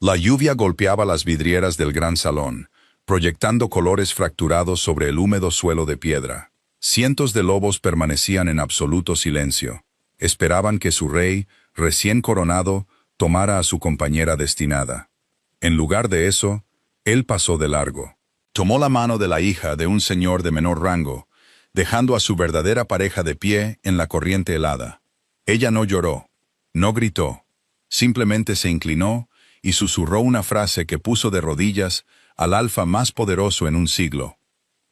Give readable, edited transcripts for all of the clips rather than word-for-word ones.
La lluvia golpeaba las vidrieras del gran salón, proyectando colores fracturados sobre el húmedo suelo de piedra. Cientos de lobos permanecían en absoluto silencio. Esperaban que su rey, recién coronado, tomara a su compañera destinada. En lugar de eso, él pasó de largo. Tomó la mano de la hija de un señor de menor rango, dejando a su verdadera pareja de pie en la corriente helada. Ella no lloró, no gritó, simplemente se inclinó y susurró una frase que puso de rodillas al alfa más poderoso en un siglo.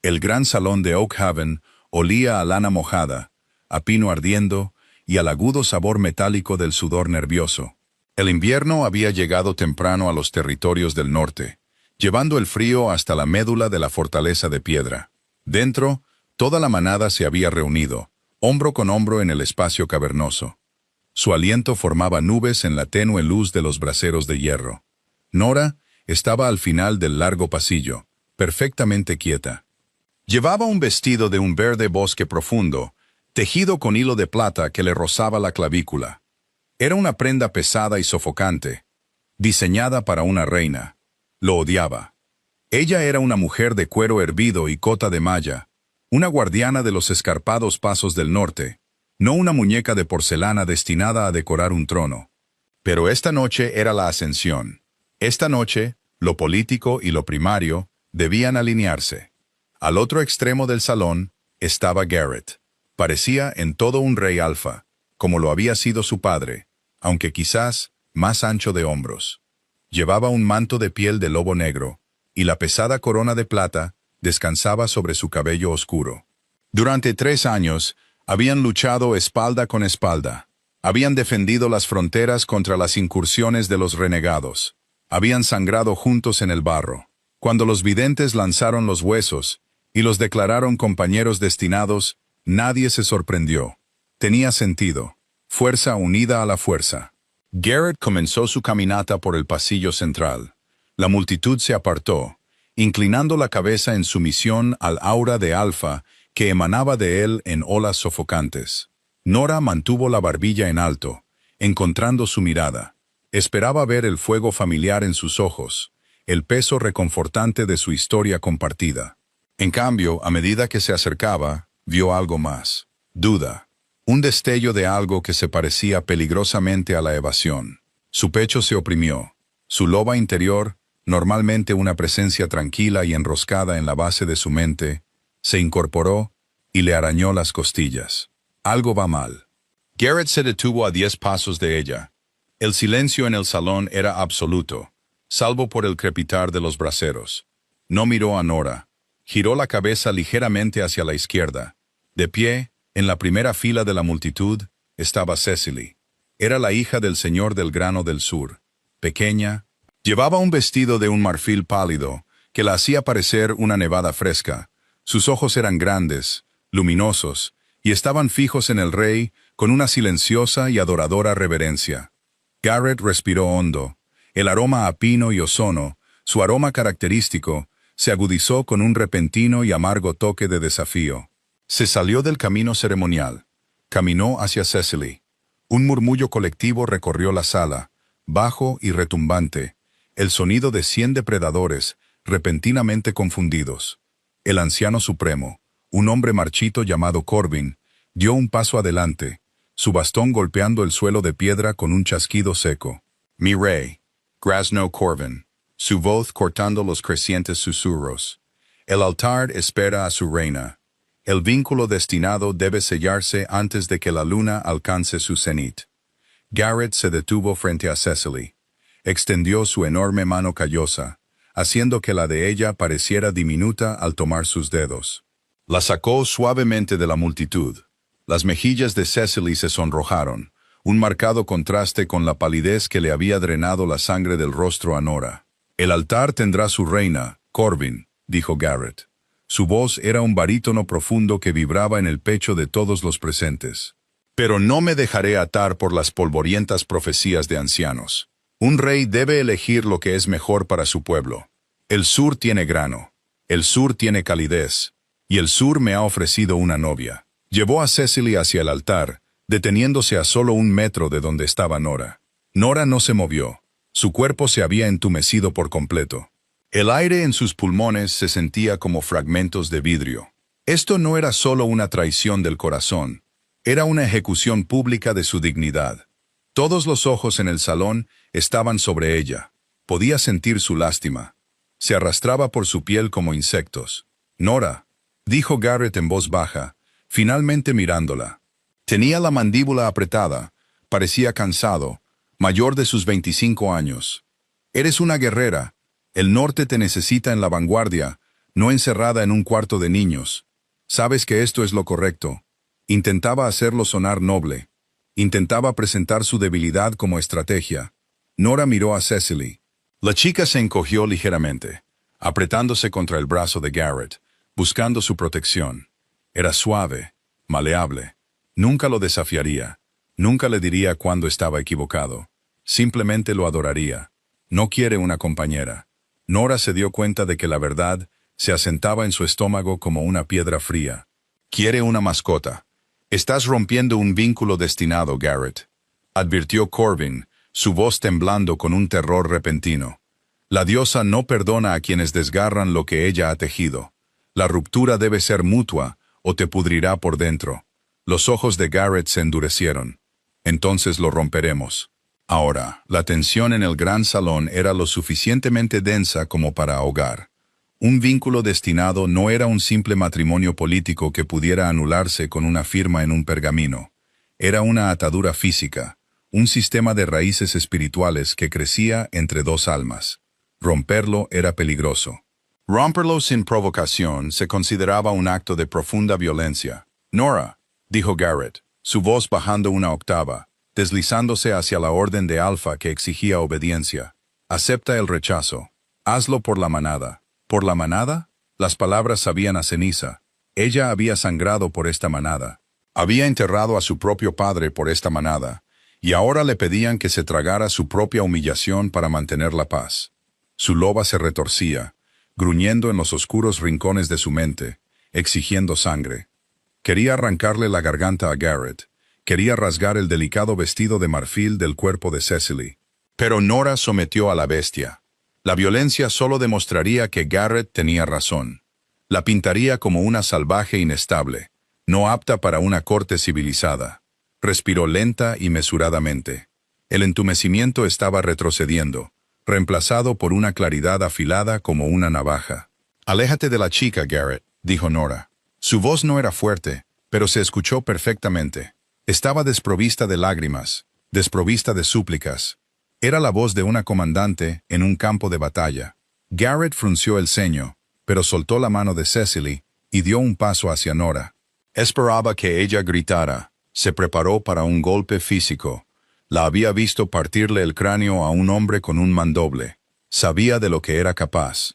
El gran salón de Oakhaven olía a lana mojada, a pino ardiendo y al agudo sabor metálico del sudor nervioso. El invierno había llegado temprano a los territorios del norte, llevando el frío hasta la médula de la fortaleza de piedra. Dentro, toda la manada se había reunido, hombro con hombro en el espacio cavernoso. Su aliento formaba nubes en la tenue luz de los braseros de hierro. Nora estaba al final del largo pasillo, perfectamente quieta. Llevaba un vestido de un verde bosque profundo, tejido con hilo de plata que le rozaba la clavícula. Era una prenda pesada y sofocante, diseñada para una reina. Lo odiaba. Ella era una mujer de cuero hervido y cota de malla, una guardiana de los escarpados pasos del norte, no una muñeca de porcelana destinada a decorar un trono. Pero esta noche era la ascensión. Esta noche, lo político y lo primario debían alinearse. Al otro extremo del salón estaba Garrett. Parecía en todo un rey alfa, como lo había sido su padre, aunque quizás más ancho de hombros. Llevaba un manto de piel de lobo negro, y la pesada corona de plata descansaba sobre su cabello oscuro. Durante 3 años, habían luchado espalda con espalda. Habían defendido las fronteras contra las incursiones de los renegados. Habían sangrado juntos en el barro. Cuando los videntes lanzaron los huesos y los declararon compañeros destinados, nadie se sorprendió. Tenía sentido. Fuerza unida a la fuerza. Garrett comenzó su caminata por el pasillo central. La multitud se apartó, inclinando la cabeza en sumisión al aura de alfa que emanaba de él en olas sofocantes. Nora mantuvo la barbilla en alto, encontrando su mirada. Esperaba ver el fuego familiar en sus ojos, el peso reconfortante de su historia compartida. En cambio, a medida que se acercaba, vio algo más. Duda. Un destello de algo que se parecía peligrosamente a la evasión. Su pecho se oprimió. Su loba interior, normalmente una presencia tranquila y enroscada en la base de su mente, se incorporó y le arañó las costillas. Algo va mal. Garrett se detuvo a 10 pasos de ella. El silencio en el salón era absoluto, salvo por el crepitar de los braseros. No miró a Nora. Giró la cabeza ligeramente hacia la izquierda. De pie, en la primera fila de la multitud, estaba Cecily. Era la hija del señor del grano del sur. Pequeña, llevaba un vestido de un marfil pálido que la hacía parecer una nevada fresca. Sus ojos eran grandes, luminosos, y estaban fijos en el rey con una silenciosa y adoradora reverencia. Garrett respiró hondo. El aroma a pino y ozono, su aroma característico, se agudizó con un repentino y amargo toque de desafío. Se salió del camino ceremonial. Caminó hacia Cecily. Un murmullo colectivo recorrió la sala, bajo y retumbante, el sonido de 100 depredadores, repentinamente confundidos. El anciano supremo, un hombre marchito llamado Corbin, dio un paso adelante, su bastón golpeando el suelo de piedra con un chasquido seco. «Mi rey», graznó Corbin, su voz cortando los crecientes susurros. «El altar espera a su reina. El vínculo destinado debe sellarse antes de que la luna alcance su cenit». Garrett se detuvo frente a Cecily. Extendió su enorme mano callosa, haciendo que la de ella pareciera diminuta al tomar sus dedos. La sacó suavemente de la multitud. Las mejillas de Cecily se sonrojaron, un marcado contraste con la palidez que le había drenado la sangre del rostro a Nora. «El altar tendrá su reina, Corbin», dijo Garrett. Su voz era un barítono profundo que vibraba en el pecho de todos los presentes. «Pero no me dejaré atar por las polvorientas profecías de ancianos. Un rey debe elegir lo que es mejor para su pueblo. El sur tiene grano, el sur tiene calidez, y el sur me ha ofrecido una novia». Llevó a Cecily hacia el altar, deteniéndose a solo 1 metro de donde estaba Nora. Nora no se movió. Su cuerpo se había entumecido por completo. El aire en sus pulmones se sentía como fragmentos de vidrio. Esto no era solo una traición del corazón, era una ejecución pública de su dignidad. Todos los ojos en el salón estaban sobre ella. Podía sentir su lástima. Se arrastraba por su piel como insectos. «Nora», dijo Garrett en voz baja, finalmente mirándola. Tenía la mandíbula apretada, parecía cansado, mayor de sus 25 años. «Eres una guerrera. El norte te necesita en la vanguardia, no encerrada en un cuarto de niños. Sabes que esto es lo correcto». Intentaba hacerlo sonar noble. Intentaba presentar su debilidad como estrategia. Nora miró a Cecily. La chica se encogió ligeramente, apretándose contra el brazo de Garrett, buscando su protección. Era suave, maleable. Nunca lo desafiaría. Nunca le diría cuándo estaba equivocado. Simplemente lo adoraría. No quiere una compañera. Nora se dio cuenta de que la verdad se asentaba en su estómago como una piedra fría. Quiere una mascota. «Estás rompiendo un vínculo destinado, Garrett», advirtió Corbin, su voz temblando con un terror repentino. «La diosa no perdona a quienes desgarran lo que ella ha tejido. La ruptura debe ser mutua o te pudrirá por dentro». Los ojos de Garrett se endurecieron. «Entonces lo romperemos». Ahora, la tensión en el gran salón era lo suficientemente densa como para ahogar. Un vínculo destinado no era un simple matrimonio político que pudiera anularse con una firma en un pergamino. Era una atadura física, un sistema de raíces espirituales que crecía entre dos almas. Romperlo era peligroso. Romperlo sin provocación se consideraba un acto de profunda violencia. «Nora», dijo Garrett, su voz bajando una octava, deslizándose hacia la orden de Alfa que exigía obediencia. «Acepta el rechazo. Hazlo por la manada». ¿Por la manada? Las palabras sabían a ceniza. Ella había sangrado por esta manada. Había enterrado a su propio padre por esta manada, y ahora le pedían que se tragara su propia humillación para mantener la paz. Su loba se retorcía, gruñendo en los oscuros rincones de su mente, exigiendo sangre. Quería arrancarle la garganta a Garrett. Quería rasgar el delicado vestido de marfil del cuerpo de Cecily. Pero Nora sometió a la bestia. La violencia solo demostraría que Garrett tenía razón. La pintaría como una salvaje inestable, no apta para una corte civilizada. Respiró lenta y mesuradamente. El entumecimiento estaba retrocediendo, reemplazado por una claridad afilada como una navaja. «Aléjate de la chica, Garrett», dijo Nora. Su voz no era fuerte, pero se escuchó perfectamente. Estaba desprovista de lágrimas, desprovista de súplicas. Era la voz de una comandante en un campo de batalla. Garrett frunció el ceño, pero soltó la mano de Cecily y dio un paso hacia Nora. Esperaba que ella gritara. Se preparó para un golpe físico. La había visto partirle el cráneo a un hombre con un mandoble. Sabía de lo que era capaz.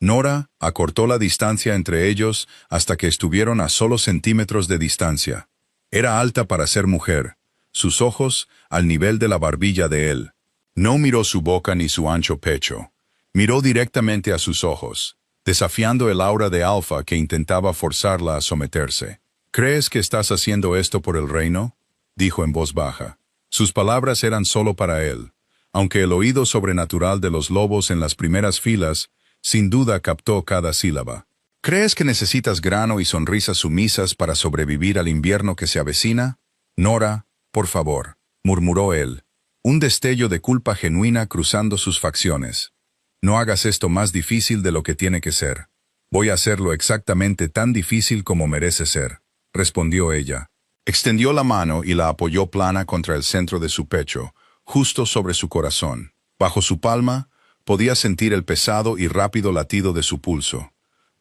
Nora acortó la distancia entre ellos hasta que estuvieron a solo centímetros de distancia. Era alta para ser mujer, sus ojos al nivel de la barbilla de él. No miró su boca ni su ancho pecho. Miró directamente a sus ojos, desafiando el aura de Alfa que intentaba forzarla a someterse. «¿Crees que estás haciendo esto por el reino?», dijo en voz baja. Sus palabras eran solo para él, aunque el oído sobrenatural de los lobos en las primeras filas sin duda captó cada sílaba. «¿Crees que necesitas grano y sonrisas sumisas para sobrevivir al invierno que se avecina? Nora, por favor», murmuró él. Un destello de culpa genuina cruzando sus facciones. «No hagas esto más difícil de lo que tiene que ser. Voy a hacerlo exactamente tan difícil como merece ser», respondió ella. Extendió la mano y la apoyó plana contra el centro de su pecho, justo sobre su corazón. Bajo su palma, podía sentir el pesado y rápido latido de su pulso.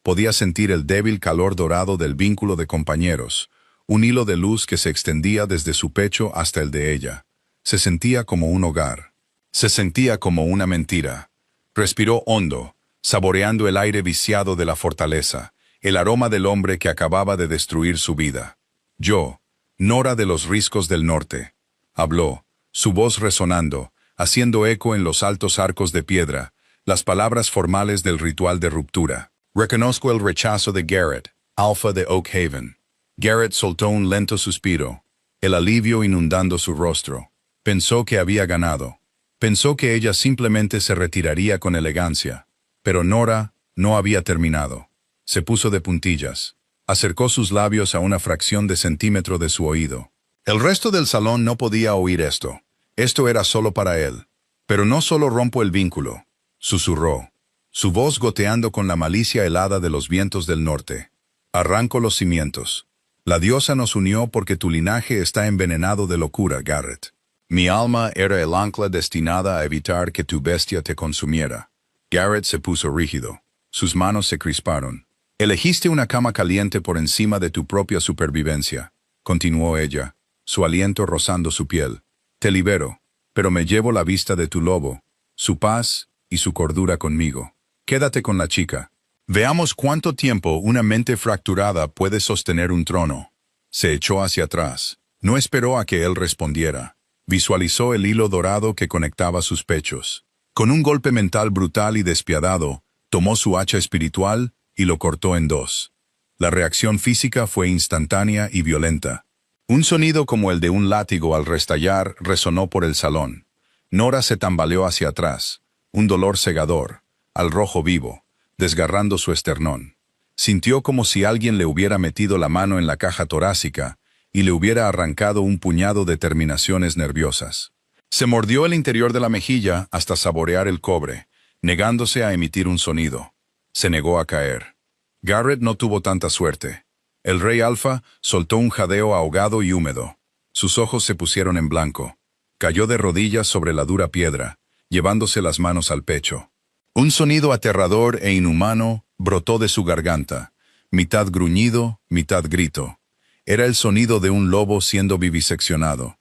Podía sentir el débil calor dorado del vínculo de compañeros, un hilo de luz que se extendía desde su pecho hasta el de ella. Se sentía como un hogar. Se sentía como una mentira. Respiró hondo, saboreando el aire viciado de la fortaleza, el aroma del hombre que acababa de destruir su vida. «Yo, Nora de los Riscos del Norte», habló, su voz resonando, haciendo eco en los altos arcos de piedra, las palabras formales del ritual de ruptura. «Reconozco el rechazo de Garrett, Alfa de Oak Haven». Garrett soltó un lento suspiro, el alivio inundando su rostro. Pensó que había ganado. Pensó que ella simplemente se retiraría con elegancia. Pero Nora no había terminado. Se puso de puntillas. Acercó sus labios a una fracción de centímetro de su oído. El resto del salón no podía oír esto. Esto era solo para él. Pero no solo rompo el vínculo, susurró, su voz goteando con la malicia helada de los vientos del norte. Arranco los cimientos. La diosa nos unió porque tu linaje está envenenado de locura, Garrett. Mi alma era el ancla destinada a evitar que tu bestia te consumiera. Garrett se puso rígido. Sus manos se crisparon. Elegiste una cama caliente por encima de tu propia supervivencia, continuó ella, su aliento rozando su piel. Te libero, pero me llevo la vista de tu lobo, su paz y su cordura conmigo. Quédate con la chica. Veamos cuánto tiempo una mente fracturada puede sostener un trono. Se echó hacia atrás. No esperó a que él respondiera. Visualizó el hilo dorado que conectaba sus pechos. Con un golpe mental brutal y despiadado, tomó su hacha espiritual y lo cortó en dos. La reacción física fue instantánea y violenta. Un sonido como el de un látigo al restallar resonó por el salón. Nora se tambaleó hacia atrás, un dolor cegador, al rojo vivo, desgarrando su esternón. Sintió como si alguien le hubiera metido la mano en la caja torácica y le hubiera arrancado un puñado de terminaciones nerviosas. Se mordió el interior de la mejilla hasta saborear el cobre, negándose a emitir un sonido. Se negó a caer. Garrett no tuvo tanta suerte. El rey Alfa soltó un jadeo ahogado y húmedo. Sus ojos se pusieron en blanco. Cayó de rodillas sobre la dura piedra, llevándose las manos al pecho. Un sonido aterrador e inhumano brotó de su garganta, mitad gruñido, mitad grito. Era el sonido de un lobo siendo viviseccionado.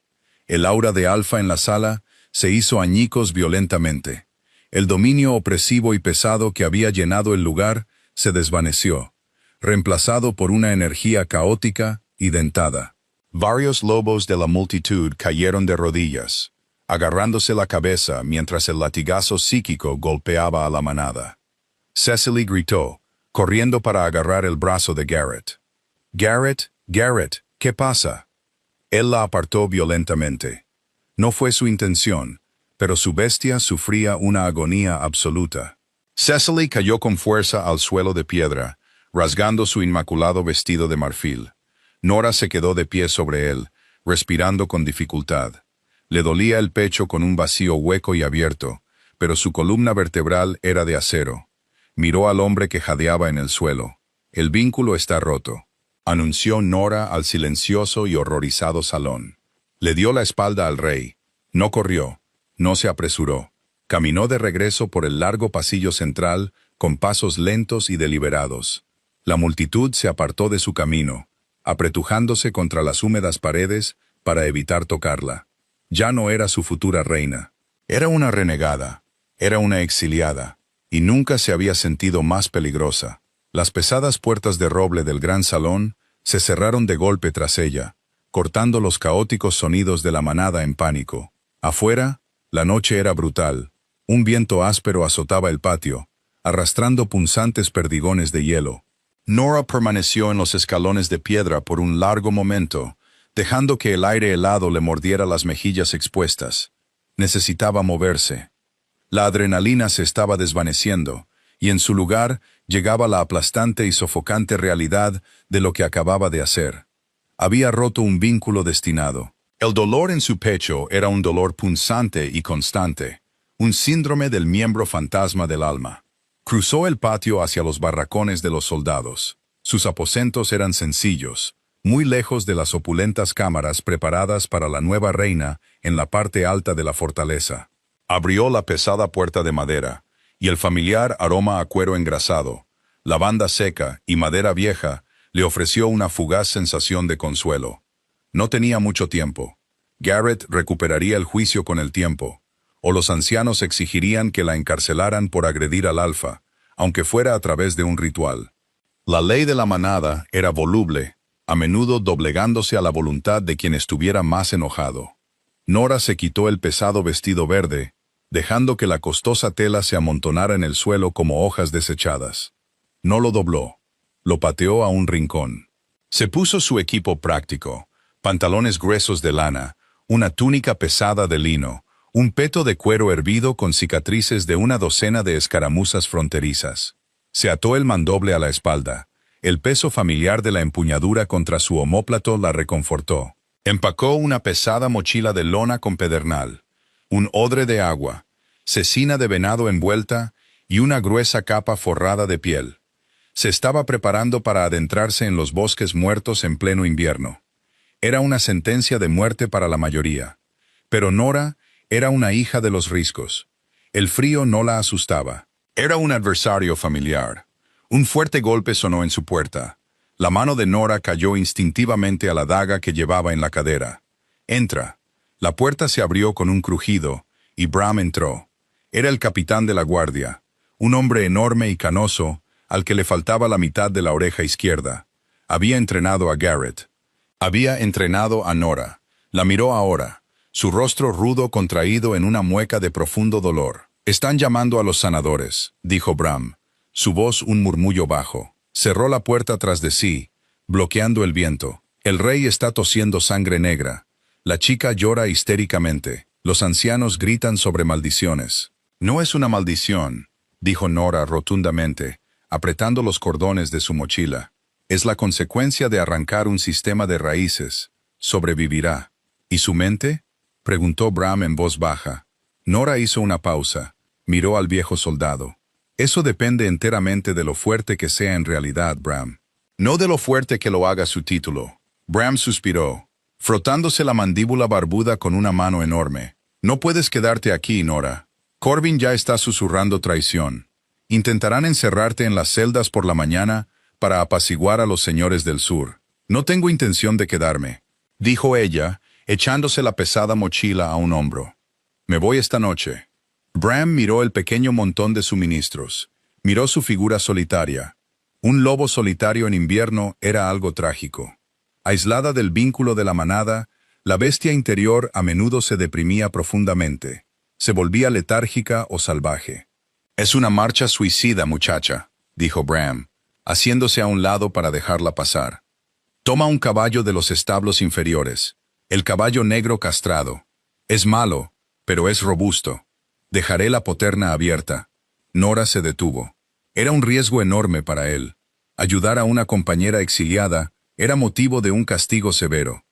El aura de Alfa en la sala se hizo añicos violentamente. El dominio opresivo y pesado que había llenado el lugar se desvaneció, reemplazado por una energía caótica y dentada. Varios lobos de la multitud cayeron de rodillas, agarrándose la cabeza mientras el latigazo psíquico golpeaba a la manada. Cecily gritó, corriendo para agarrar el brazo de Garrett. «Garrett, Garrett, ¿qué pasa?» Él la apartó violentamente. No fue su intención, pero su bestia sufría una agonía absoluta. Cecily cayó con fuerza al suelo de piedra, rasgando su inmaculado vestido de marfil. Nora se quedó de pie sobre él, respirando con dificultad. Le dolía el pecho con un vacío hueco y abierto, pero su columna vertebral era de acero. Miró al hombre que jadeaba en el suelo. «El vínculo está roto», anunció Nora al silencioso y horrorizado salón. Le dio la espalda al rey. No corrió, no se apresuró. Caminó de regreso por el largo pasillo central con pasos lentos y deliberados. La multitud se apartó de su camino, apretujándose contra las húmedas paredes para evitar tocarla. Ya no era su futura reina. Era una renegada, era una exiliada, y nunca se había sentido más peligrosa. Las pesadas puertas de roble del gran salón se cerraron de golpe tras ella, cortando los caóticos sonidos de la manada en pánico. Afuera, la noche era brutal. Un viento áspero azotaba el patio, arrastrando punzantes perdigones de hielo. Nora permaneció en los escalones de piedra por un largo momento, dejando que el aire helado le mordiera las mejillas expuestas. Necesitaba moverse. La adrenalina se estaba desvaneciendo, y en su lugar llegaba la aplastante y sofocante realidad de lo que acababa de hacer. Había roto un vínculo destinado. El dolor en su pecho era un dolor punzante y constante, un síndrome del miembro fantasma del alma. Cruzó el patio hacia los barracones de los soldados. Sus aposentos eran sencillos, muy lejos de las opulentas cámaras preparadas para la nueva reina en la parte alta de la fortaleza. Abrió la pesada puerta de madera, y el familiar aroma a cuero engrasado, lavanda seca y madera vieja le ofreció una fugaz sensación de consuelo. No tenía mucho tiempo. Garrett recuperaría el juicio con el tiempo, o los ancianos exigirían que la encarcelaran por agredir al alfa, aunque fuera a través de un ritual. La ley de la manada era voluble, a menudo doblegándose a la voluntad de quien estuviera más enojado. Nora se quitó el pesado vestido verde, dejando que la costosa tela se amontonara en el suelo como hojas desechadas. No lo dobló, lo pateó a un rincón. Se puso su equipo práctico, pantalones gruesos de lana, una túnica pesada de lino, Un peto de cuero hervido con cicatrices de una docena de escaramuzas fronterizas. Se ató el mandoble a la espalda. El peso familiar de la empuñadura contra su omóplato la reconfortó. Empacó una pesada mochila de lona con pedernal, un odre de agua, cecina de venado envuelta y una gruesa capa forrada de piel. Se estaba preparando para adentrarse en los bosques muertos en pleno invierno. Era una sentencia de muerte para la mayoría. Pero Nora era una hija de los riscos. El frío no la asustaba. Era un adversario familiar. Un fuerte golpe sonó en su puerta. La mano de Nora cayó instintivamente a la daga que llevaba en la cadera. «Entra». La puerta se abrió con un crujido, y Bram entró. Era el capitán de la guardia, un hombre enorme y canoso, al que le faltaba la mitad de la oreja izquierda. Había entrenado a Garrett. Había entrenado a Nora. La miró ahora, su rostro rudo contraído en una mueca de profundo dolor. «Están llamando a los sanadores», dijo Bram, su voz un murmullo bajo. Cerró la puerta tras de sí, bloqueando el viento. El rey está tosiendo sangre negra. La chica llora histéricamente. Los ancianos gritan sobre maldiciones. «No es una maldición», dijo Nora rotundamente, apretando los cordones de su mochila. «Es la consecuencia de arrancar un sistema de raíces. Sobrevivirá». «¿Y su mente?», preguntó Bram en voz baja. Nora hizo una pausa. Miró al viejo soldado. «Eso depende enteramente de lo fuerte que sea en realidad, Bram. No de lo fuerte que lo haga su título». Bram suspiró, frotándose la mandíbula barbuda con una mano enorme. «No puedes quedarte aquí, Nora. Corbin ya está susurrando traición. Intentarán encerrarte en las celdas por la mañana para apaciguar a los señores del sur. No tengo intención de quedarme», dijo ella, echándose la pesada mochila a un hombro. «Me voy esta noche». Bram miró el pequeño montón de suministros. Miró su figura solitaria. Un lobo solitario en invierno era algo trágico. Aislada del vínculo de la manada, la bestia interior a menudo se deprimía profundamente. Se volvía letárgica o salvaje. «Es una marcha suicida, muchacha», dijo Bram, haciéndose a un lado para dejarla pasar. «Toma un caballo de los establos inferiores, el caballo negro castrado. Es malo, pero es robusto. Dejaré la poterna abierta». Nora se detuvo. Era un riesgo enorme para él. Ayudar a una compañera exiliada era motivo de un castigo severo.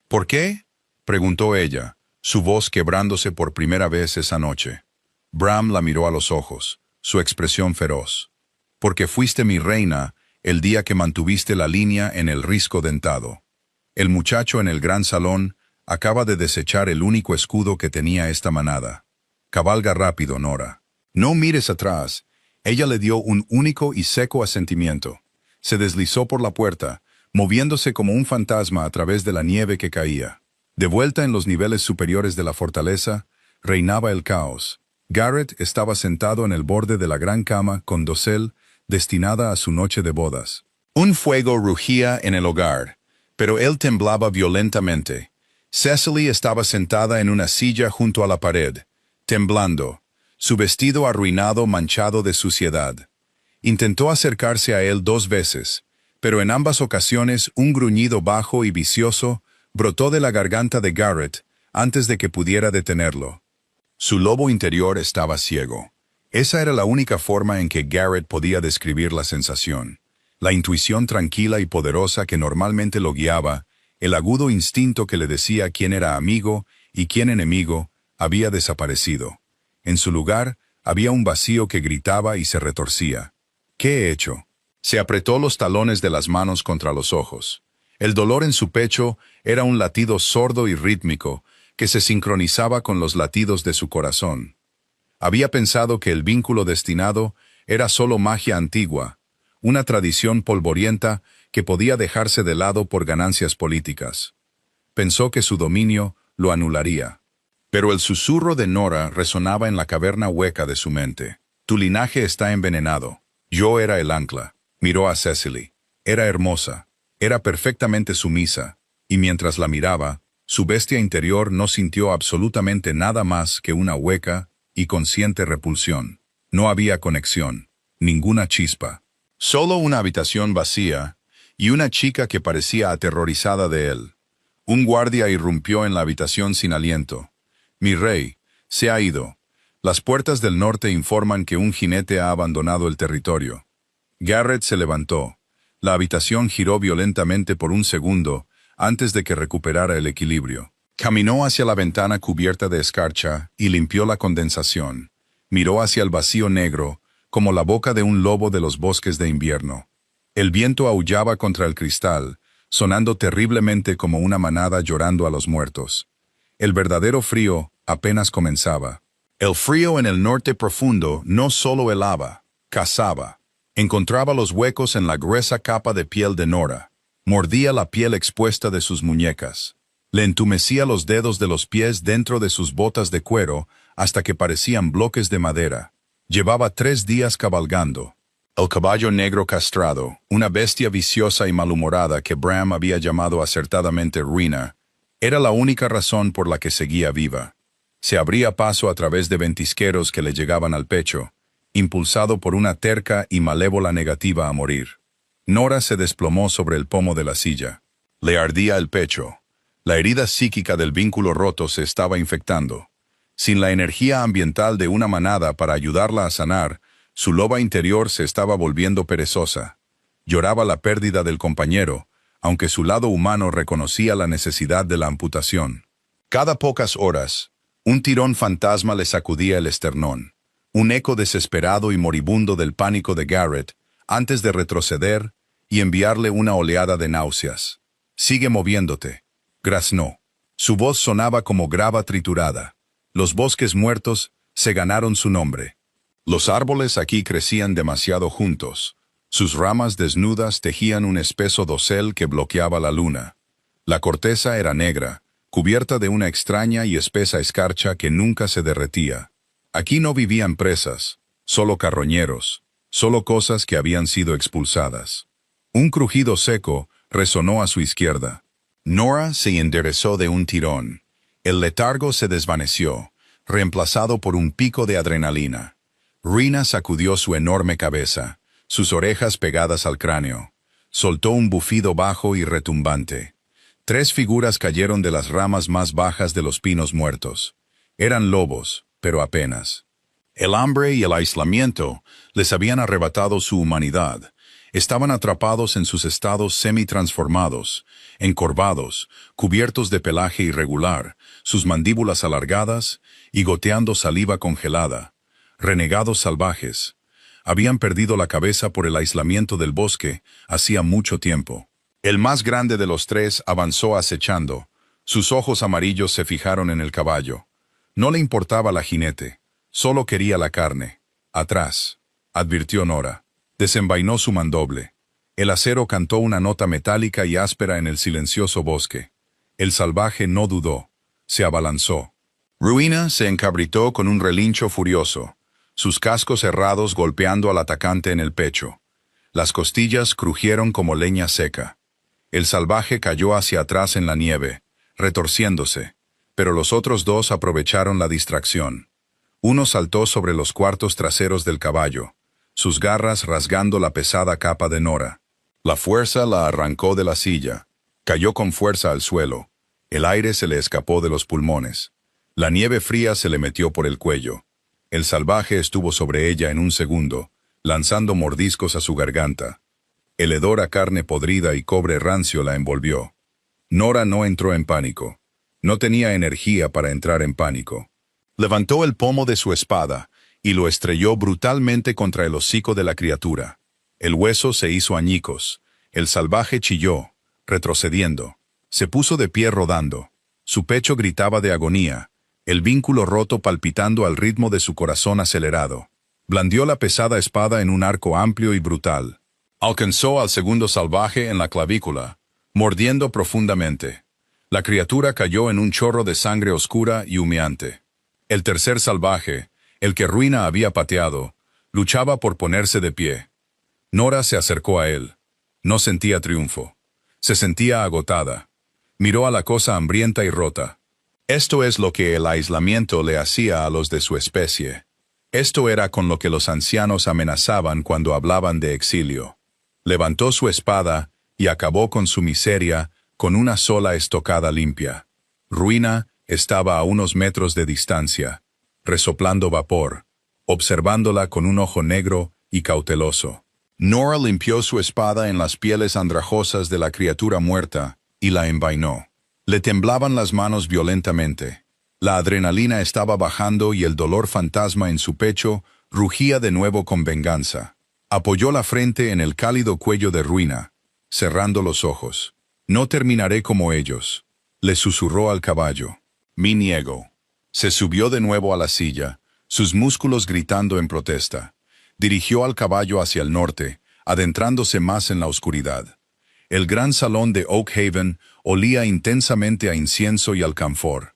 «¿Por qué?», preguntó ella, su voz quebrándose por primera vez esa noche. Bram la miró a los ojos, su expresión feroz. «Porque fuiste mi reina el día que mantuviste la línea en el risco dentado». El muchacho en el gran salón acaba de desechar el único escudo que tenía esta manada. «Cabalga rápido, Nora. No mires atrás». Ella le dio un único y seco asentimiento. Se deslizó por la puerta, moviéndose como un fantasma a través de la nieve que caía. De vuelta en los niveles superiores de la fortaleza, reinaba el caos. Garrett estaba sentado en el borde de la gran cama con dosel destinada a su noche de bodas. Un fuego rugía en el hogar, pero él temblaba violentamente. Cecily estaba sentada en una silla junto a la pared, temblando, su vestido arruinado manchado de suciedad. Intentó acercarse a él 2 veces, pero en ambas ocasiones un gruñido bajo y vicioso brotó de la garganta de Garrett antes de que pudiera detenerlo. Su lobo interior estaba ciego. Esa era la única forma en que Garrett podía describir la sensación. La intuición tranquila y poderosa que normalmente lo guiaba, el agudo instinto que le decía quién era amigo y quién enemigo, había desaparecido. En su lugar, había un vacío que gritaba y se retorcía. «¿Qué he hecho?». Se apretó los talones de las manos contra los ojos. El dolor en su pecho era un latido sordo y rítmico que se sincronizaba con los latidos de su corazón. Había pensado que el vínculo destinado era solo magia antigua, una tradición polvorienta que podía dejarse de lado por ganancias políticas. Pensó que su dominio lo anularía. Pero el susurro de Nora resonaba en la caverna hueca de su mente. «Tu linaje está envenenado». Yo era el ancla. Miró a Cecily. Era hermosa. Era perfectamente sumisa. Y mientras la miraba, su bestia interior no sintió absolutamente nada más que una hueca y consciente repulsión. No había conexión. Ninguna chispa. Solo una habitación vacía y una chica que parecía aterrorizada de él. Un guardia irrumpió en la habitación sin aliento. «Mi rey», Se ha ido. Las puertas del norte informan que un jinete ha abandonado el territorio. Garrett se levantó. La habitación giró violentamente por un segundo antes de que recuperara el equilibrio. Caminó hacia la ventana cubierta de escarcha y limpió la condensación. Miró hacia el vacío negro, como la boca de un lobo de los bosques de invierno. El viento aullaba contra el cristal, sonando terriblemente como una manada llorando a los muertos. El verdadero frío apenas comenzaba. El frío en el norte profundo no solo helaba, cazaba. Encontraba los huecos en la gruesa capa de piel de Nora. Mordía la piel expuesta de sus muñecas. Le entumecía los dedos de los pies dentro de sus botas de cuero hasta que parecían bloques de madera. Llevaba 3 días cabalgando. El caballo negro castrado, una bestia viciosa y malhumorada que Bram había llamado acertadamente Ruina, era la única razón por la que seguía viva. Se abría paso a través de ventisqueros que le llegaban al pecho, impulsado por una terca y malévola negativa a morir. Nora se desplomó sobre el pomo de la silla. Le ardía el pecho. La herida psíquica del vínculo roto se estaba infectando. Sin la energía ambiental de una manada para ayudarla a sanar, su loba interior se estaba volviendo perezosa. Lloraba la pérdida del compañero, aunque su lado humano reconocía la necesidad de la amputación. Cada pocas horas, un tirón fantasma le sacudía el esternón, un eco desesperado y moribundo del pánico de Garrett, antes de retroceder y enviarle una oleada de náuseas. «Sigue moviéndote», graznó. Su voz sonaba como grava triturada. Los bosques muertos se ganaron su nombre. Los árboles aquí crecían demasiado juntos. Sus ramas desnudas tejían un espeso dosel que bloqueaba la luna. La corteza era negra, cubierta de una extraña y espesa escarcha que nunca se derretía. Aquí no vivían presas, solo carroñeros, solo cosas que habían sido expulsadas. Un crujido seco resonó a su izquierda. Nora se enderezó de un tirón. El letargo se desvaneció, reemplazado por un pico de adrenalina. Rina sacudió su enorme cabeza, sus orejas pegadas al cráneo. Soltó un bufido bajo y retumbante. 3 figuras cayeron de las ramas más bajas de los pinos muertos. Eran lobos, pero apenas. El hambre y el aislamiento les habían arrebatado su humanidad. Estaban atrapados en sus estados semi-transformados, encorvados, cubiertos de pelaje irregular, sus mandíbulas alargadas y goteando saliva congelada. Renegados salvajes. Habían perdido la cabeza por el aislamiento del bosque hacía mucho tiempo. El más grande de los 3 avanzó acechando. Sus ojos amarillos se fijaron en el caballo. No le importaba la jinete, solo quería la carne. «Atrás», advirtió Nora. Desenvainó su mandoble. El acero cantó una nota metálica y áspera en el silencioso bosque. El salvaje no dudó. Se abalanzó. Ruina se encabritó con un relincho furioso, sus cascos cerrados golpeando al atacante en el pecho. Las costillas crujieron como leña seca. El salvaje cayó hacia atrás en la nieve, retorciéndose, pero los otros 2 aprovecharon la distracción. Uno saltó sobre los cuartos traseros del caballo, sus garras rasgando la pesada capa de Nora. La fuerza la arrancó de la silla. Cayó con fuerza al suelo. El aire se le escapó de los pulmones. La nieve fría se le metió por el cuello. El salvaje estuvo sobre ella en un segundo, lanzando mordiscos a su garganta. El hedor a carne podrida y cobre rancio la envolvió. Nora no entró en pánico. No tenía energía para entrar en pánico. Levantó el pomo de su espada y lo estrelló brutalmente contra el hocico de la criatura. El hueso se hizo añicos. El salvaje chilló, retrocediendo. Se puso de pie rodando. Su pecho gritaba de agonía, el vínculo roto palpitando al ritmo de su corazón acelerado. Blandió la pesada espada en un arco amplio y brutal. Alcanzó al segundo salvaje en la clavícula, mordiendo profundamente. La criatura cayó en un chorro de sangre oscura y humeante. El tercer salvaje, el que Ruina había pateado, luchaba por ponerse de pie. Nora se acercó a él. No sentía triunfo. Se sentía agotada. Miró a la cosa hambrienta y rota. Esto es lo que el aislamiento le hacía a los de su especie. Esto era con lo que los ancianos amenazaban cuando hablaban de exilio. Levantó su espada y acabó con su miseria con una sola estocada limpia. Ruina estaba a unos metros de distancia. resoplando vapor, observándola con un ojo negro y cauteloso. Nora limpió su espada en las pieles andrajosas de la criatura muerta y la envainó. Le temblaban las manos violentamente. La adrenalina estaba bajando y el dolor fantasma en su pecho rugía de nuevo con venganza. Apoyó la frente en el cálido cuello de Ruina, cerrando los ojos. «No terminaré como ellos», le susurró al caballo. «Me niego». Se subió de nuevo a la silla, sus músculos gritando en protesta. Dirigió al caballo hacia el norte, adentrándose más en la oscuridad. El gran salón de Oak Haven olía intensamente a incienso y alcanfor.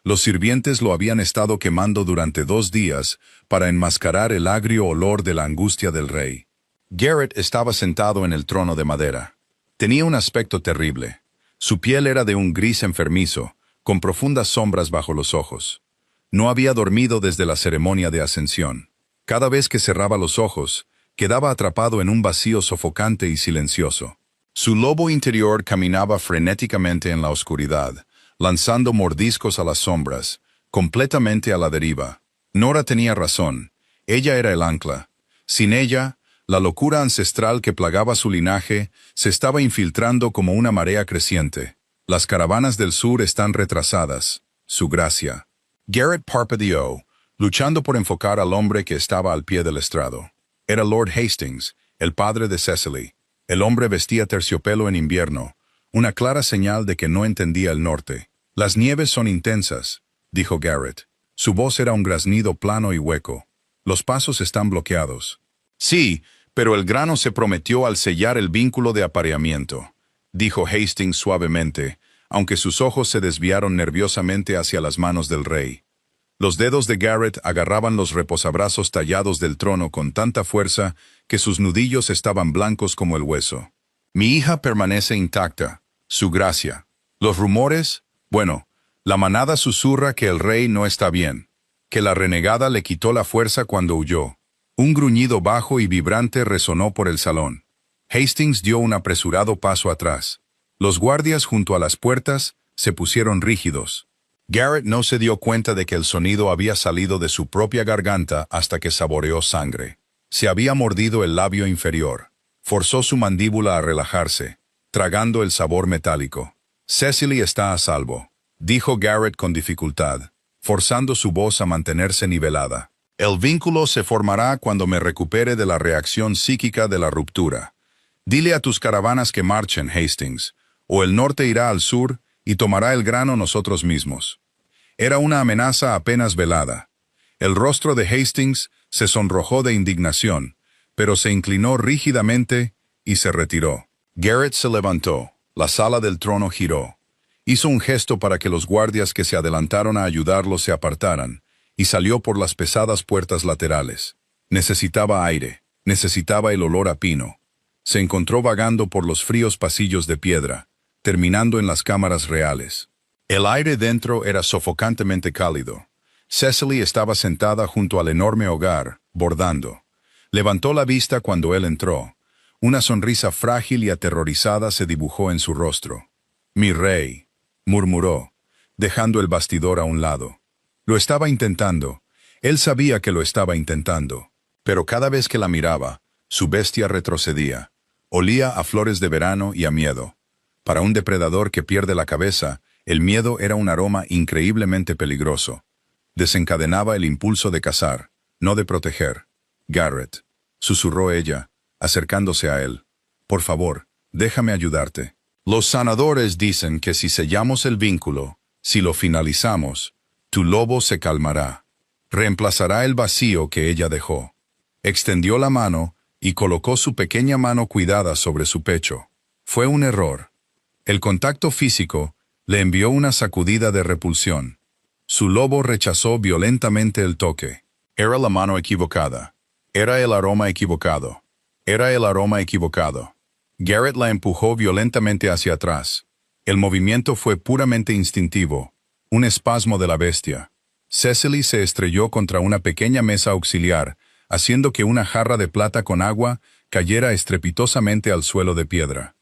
Los sirvientes lo habían estado quemando durante 2 días para enmascarar el agrio olor de la angustia del rey. Garrett estaba sentado en el trono de madera. Tenía un aspecto terrible. Su piel era de un gris enfermizo, con profundas sombras bajo los ojos. No había dormido desde la ceremonia de ascensión. Cada vez que cerraba los ojos, quedaba atrapado en un vacío sofocante y silencioso. Su lobo interior caminaba frenéticamente en la oscuridad, lanzando mordiscos a las sombras, completamente a la deriva. Nora tenía razón. Ella era el ancla. Sin ella, la locura ancestral que plagaba su linaje se estaba infiltrando como una marea creciente. Las caravanas del sur están retrasadas. Su gracia. Garrett parpadeó, luchando por enfocar al hombre que estaba al pie del estrado. Era Lord Hastings, el padre de Cecily. El hombre vestía terciopelo en invierno, una clara señal de que no entendía el norte. «Las nieves son intensas», dijo Garrett. Su voz era un graznido plano y hueco. «Los pasos están bloqueados». «Sí, pero el grano se prometió al sellar el vínculo de apareamiento», dijo Hastings suavemente, aunque sus ojos se desviaron nerviosamente hacia las manos del rey. Los dedos de Garrett agarraban los reposabrazos tallados del trono con tanta fuerza que sus nudillos estaban blancos como el hueso. «Mi hija permanece intacta, su gracia. Los rumores, bueno, la manada susurra que el rey no está bien, que la renegada le quitó la fuerza cuando huyó». Un gruñido bajo y vibrante resonó por el salón. Hastings dio un apresurado paso atrás. Los guardias junto a las puertas se pusieron rígidos. Garrett no se dio cuenta de que el sonido había salido de su propia garganta hasta que saboreó sangre. Se había mordido el labio inferior. Forzó su mandíbula a relajarse, tragando el sabor metálico. «Cecily está a salvo», dijo Garrett con dificultad, forzando su voz a mantenerse nivelada. «El vínculo se formará cuando me recupere de la reacción psíquica de la ruptura. Dile a tus caravanas que marchen, Hastings, o el norte irá al sur y tomará el grano nosotros mismos». Era una amenaza apenas velada. El rostro de Hastings se sonrojó de indignación, pero se inclinó rígidamente y se retiró. Garrett se levantó. La sala del trono giró. Hizo un gesto para que los guardias que se adelantaron a ayudarlo se apartaran, y salió por las pesadas puertas laterales. Necesitaba aire, necesitaba el olor a pino. Se encontró vagando por los fríos pasillos de piedra, terminando en las cámaras reales. El aire dentro era sofocantemente cálido. Cecily estaba sentada junto al enorme hogar, bordando. Levantó la vista cuando él entró. Una sonrisa frágil y aterrorizada se dibujó en su rostro. «Mi rey», murmuró, dejando el bastidor a un lado. Lo estaba intentando. Él sabía que lo estaba intentando. Pero cada vez que la miraba, su bestia retrocedía. Olía a flores de verano y a miedo. Para un depredador que pierde la cabeza, el miedo era un aroma increíblemente peligroso. Desencadenaba el impulso de cazar, no de proteger. «Garrett», susurró ella, acercándose a él. «Por favor, déjame ayudarte. Los sanadores dicen que si sellamos el vínculo, si lo finalizamos, tu lobo se calmará. Reemplazará el vacío que ella dejó». Extendió la mano y colocó su pequeña mano cuidada sobre su pecho. Fue un error. El contacto físico le envió una sacudida de repulsión. Su lobo rechazó violentamente el toque. Era la mano equivocada. Era el aroma equivocado. Era el aroma equivocado. Garrett la empujó violentamente hacia atrás. El movimiento fue puramente instintivo, un espasmo de la bestia. Cecily se estrelló contra una pequeña mesa auxiliar, haciendo que una jarra de plata con agua cayera estrepitosamente al suelo de piedra.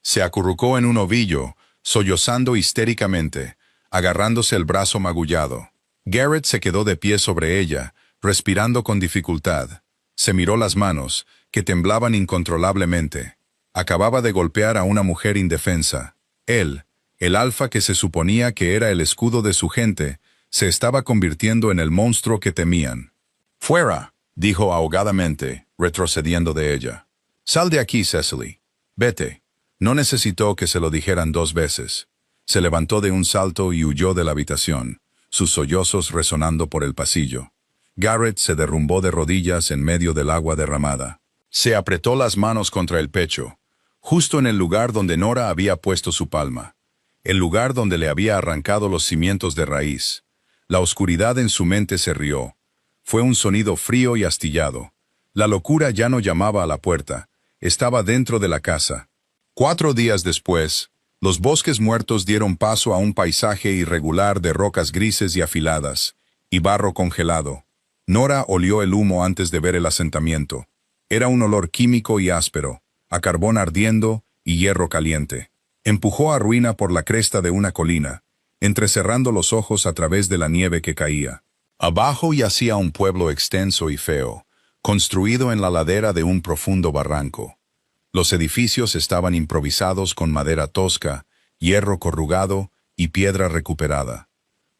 Se acurrucó en un ovillo, sollozando histéricamente, agarrándose el brazo magullado. Garrett se quedó de pie sobre ella, respirando con dificultad. Se miró las manos, que temblaban incontrolablemente. Acababa de golpear a una mujer indefensa. Él, el alfa que se suponía que era el escudo de su gente, se estaba convirtiendo en el monstruo que temían. «Fuera», dijo ahogadamente, retrocediendo de ella. «Sal de aquí, Cecily. Vete». No necesitó que se lo dijeran 2 veces. Se levantó de un salto y huyó de la habitación, sus sollozos resonando por el pasillo. Garrett se derrumbó de rodillas en medio del agua derramada. Se apretó las manos contra el pecho, justo en el lugar donde Nora había puesto su palma, el lugar donde le había arrancado los cimientos de raíz. La oscuridad en su mente se rió. Fue un sonido frío y astillado. La locura ya no llamaba a la puerta, estaba dentro de la casa. 4 días después, los bosques muertos dieron paso a un paisaje irregular de rocas grises y afiladas, y barro congelado. Nora olió el humo antes de ver el asentamiento. Era un olor químico y áspero, a carbón ardiendo y hierro caliente. Empujó a Ruina por la cresta de una colina, entrecerrando los ojos a través de la nieve que caía. Abajo yacía un pueblo extenso y feo, construido en la ladera de un profundo barranco. Los edificios estaban improvisados con madera tosca, hierro corrugado y piedra recuperada.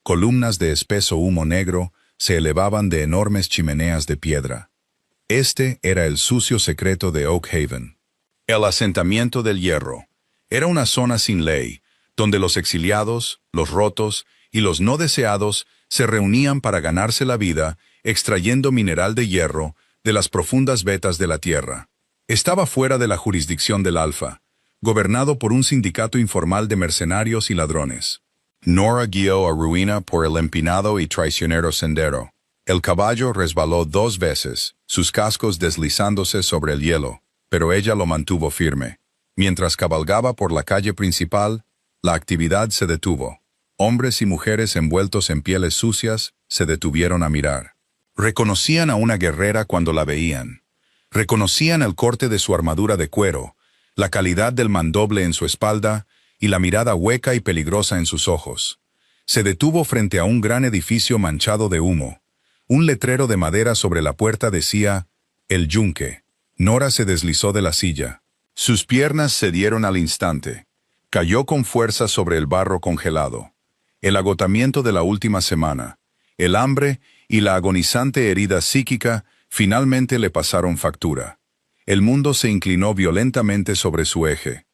Columnas de espeso humo negro se elevaban de enormes chimeneas de piedra. Este era el sucio secreto de Oak Haven. El asentamiento del hierro. Era una zona sin ley, donde los exiliados, los rotos y los no deseados se reunían para ganarse la vida extrayendo mineral de hierro de las profundas vetas de la tierra. Estaba fuera de la jurisdicción del Alfa, gobernado por un sindicato informal de mercenarios y ladrones. Nora guió a Ruina por el empinado y traicionero sendero. El caballo resbaló 2 veces, sus cascos deslizándose sobre el hielo, pero ella lo mantuvo firme. Mientras cabalgaba por la calle principal, la actividad se detuvo. Hombres y mujeres envueltos en pieles sucias se detuvieron a mirar. Reconocían a una guerrera cuando la veían. Reconocían el corte de su armadura de cuero, la calidad del mandoble en su espalda y la mirada hueca y peligrosa en sus ojos. Se detuvo frente a un gran edificio manchado de humo. Un letrero de madera sobre la puerta decía, «El Yunque». Nora se deslizó de la silla. Sus piernas cedieron al instante. Cayó con fuerza sobre el barro congelado. El agotamiento de la última semana, el hambre y la agonizante herida psíquica finalmente le pasaron factura. El mundo se inclinó violentamente sobre su eje.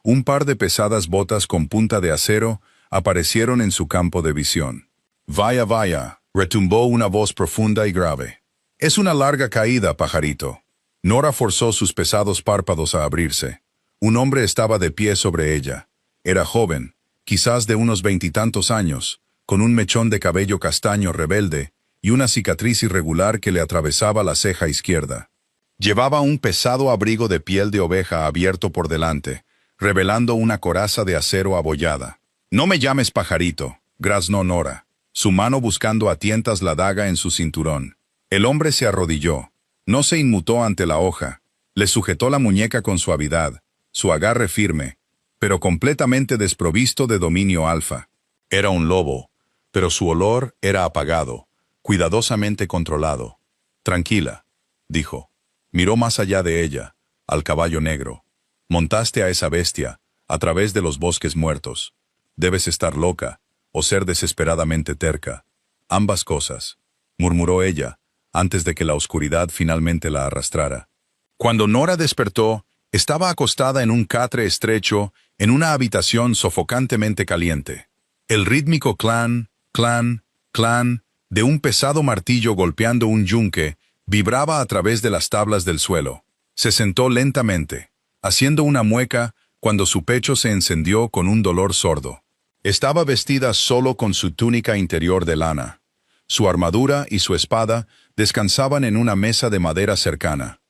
Un par de pesadas botas con punta de acero aparecieron en su campo de visión. «Vaya, vaya», retumbó una voz profunda y grave. «Es una larga caída, pajarito». Nora forzó sus pesados párpados a abrirse. Un hombre estaba de pie sobre ella. Era joven, quizás de unos 20 y tantos años, con un mechón de cabello castaño rebelde y una cicatriz irregular que le atravesaba la ceja izquierda. Llevaba un pesado abrigo de piel de oveja abierto por delante, revelando una coraza de acero abollada. «No me llames pajarito», graznó Nora, su mano buscando a tientas la daga en su cinturón. El hombre se arrodilló. No se inmutó ante la hoja. Le sujetó la muñeca con suavidad, su agarre firme, pero completamente desprovisto de dominio alfa. Era un lobo, pero su olor era apagado, cuidadosamente controlado. «Tranquila», dijo. Miró más allá de ella, al caballo negro. «Montaste a esa bestia, a través de los bosques muertos. Debes estar loca, o ser desesperadamente terca. Ambas cosas», murmuró ella, antes de que la oscuridad finalmente la arrastrara. Cuando Nora despertó, estaba acostada en un catre estrecho, en una habitación sofocantemente caliente. El rítmico clan, clan, clan, de un pesado martillo golpeando un yunque, vibraba a través de las tablas del suelo. Se sentó lentamente, haciendo una mueca, cuando su pecho se encendió con un dolor sordo. Estaba vestida solo con su túnica interior de lana. Su armadura y su espada descansaban en una mesa de madera cercana.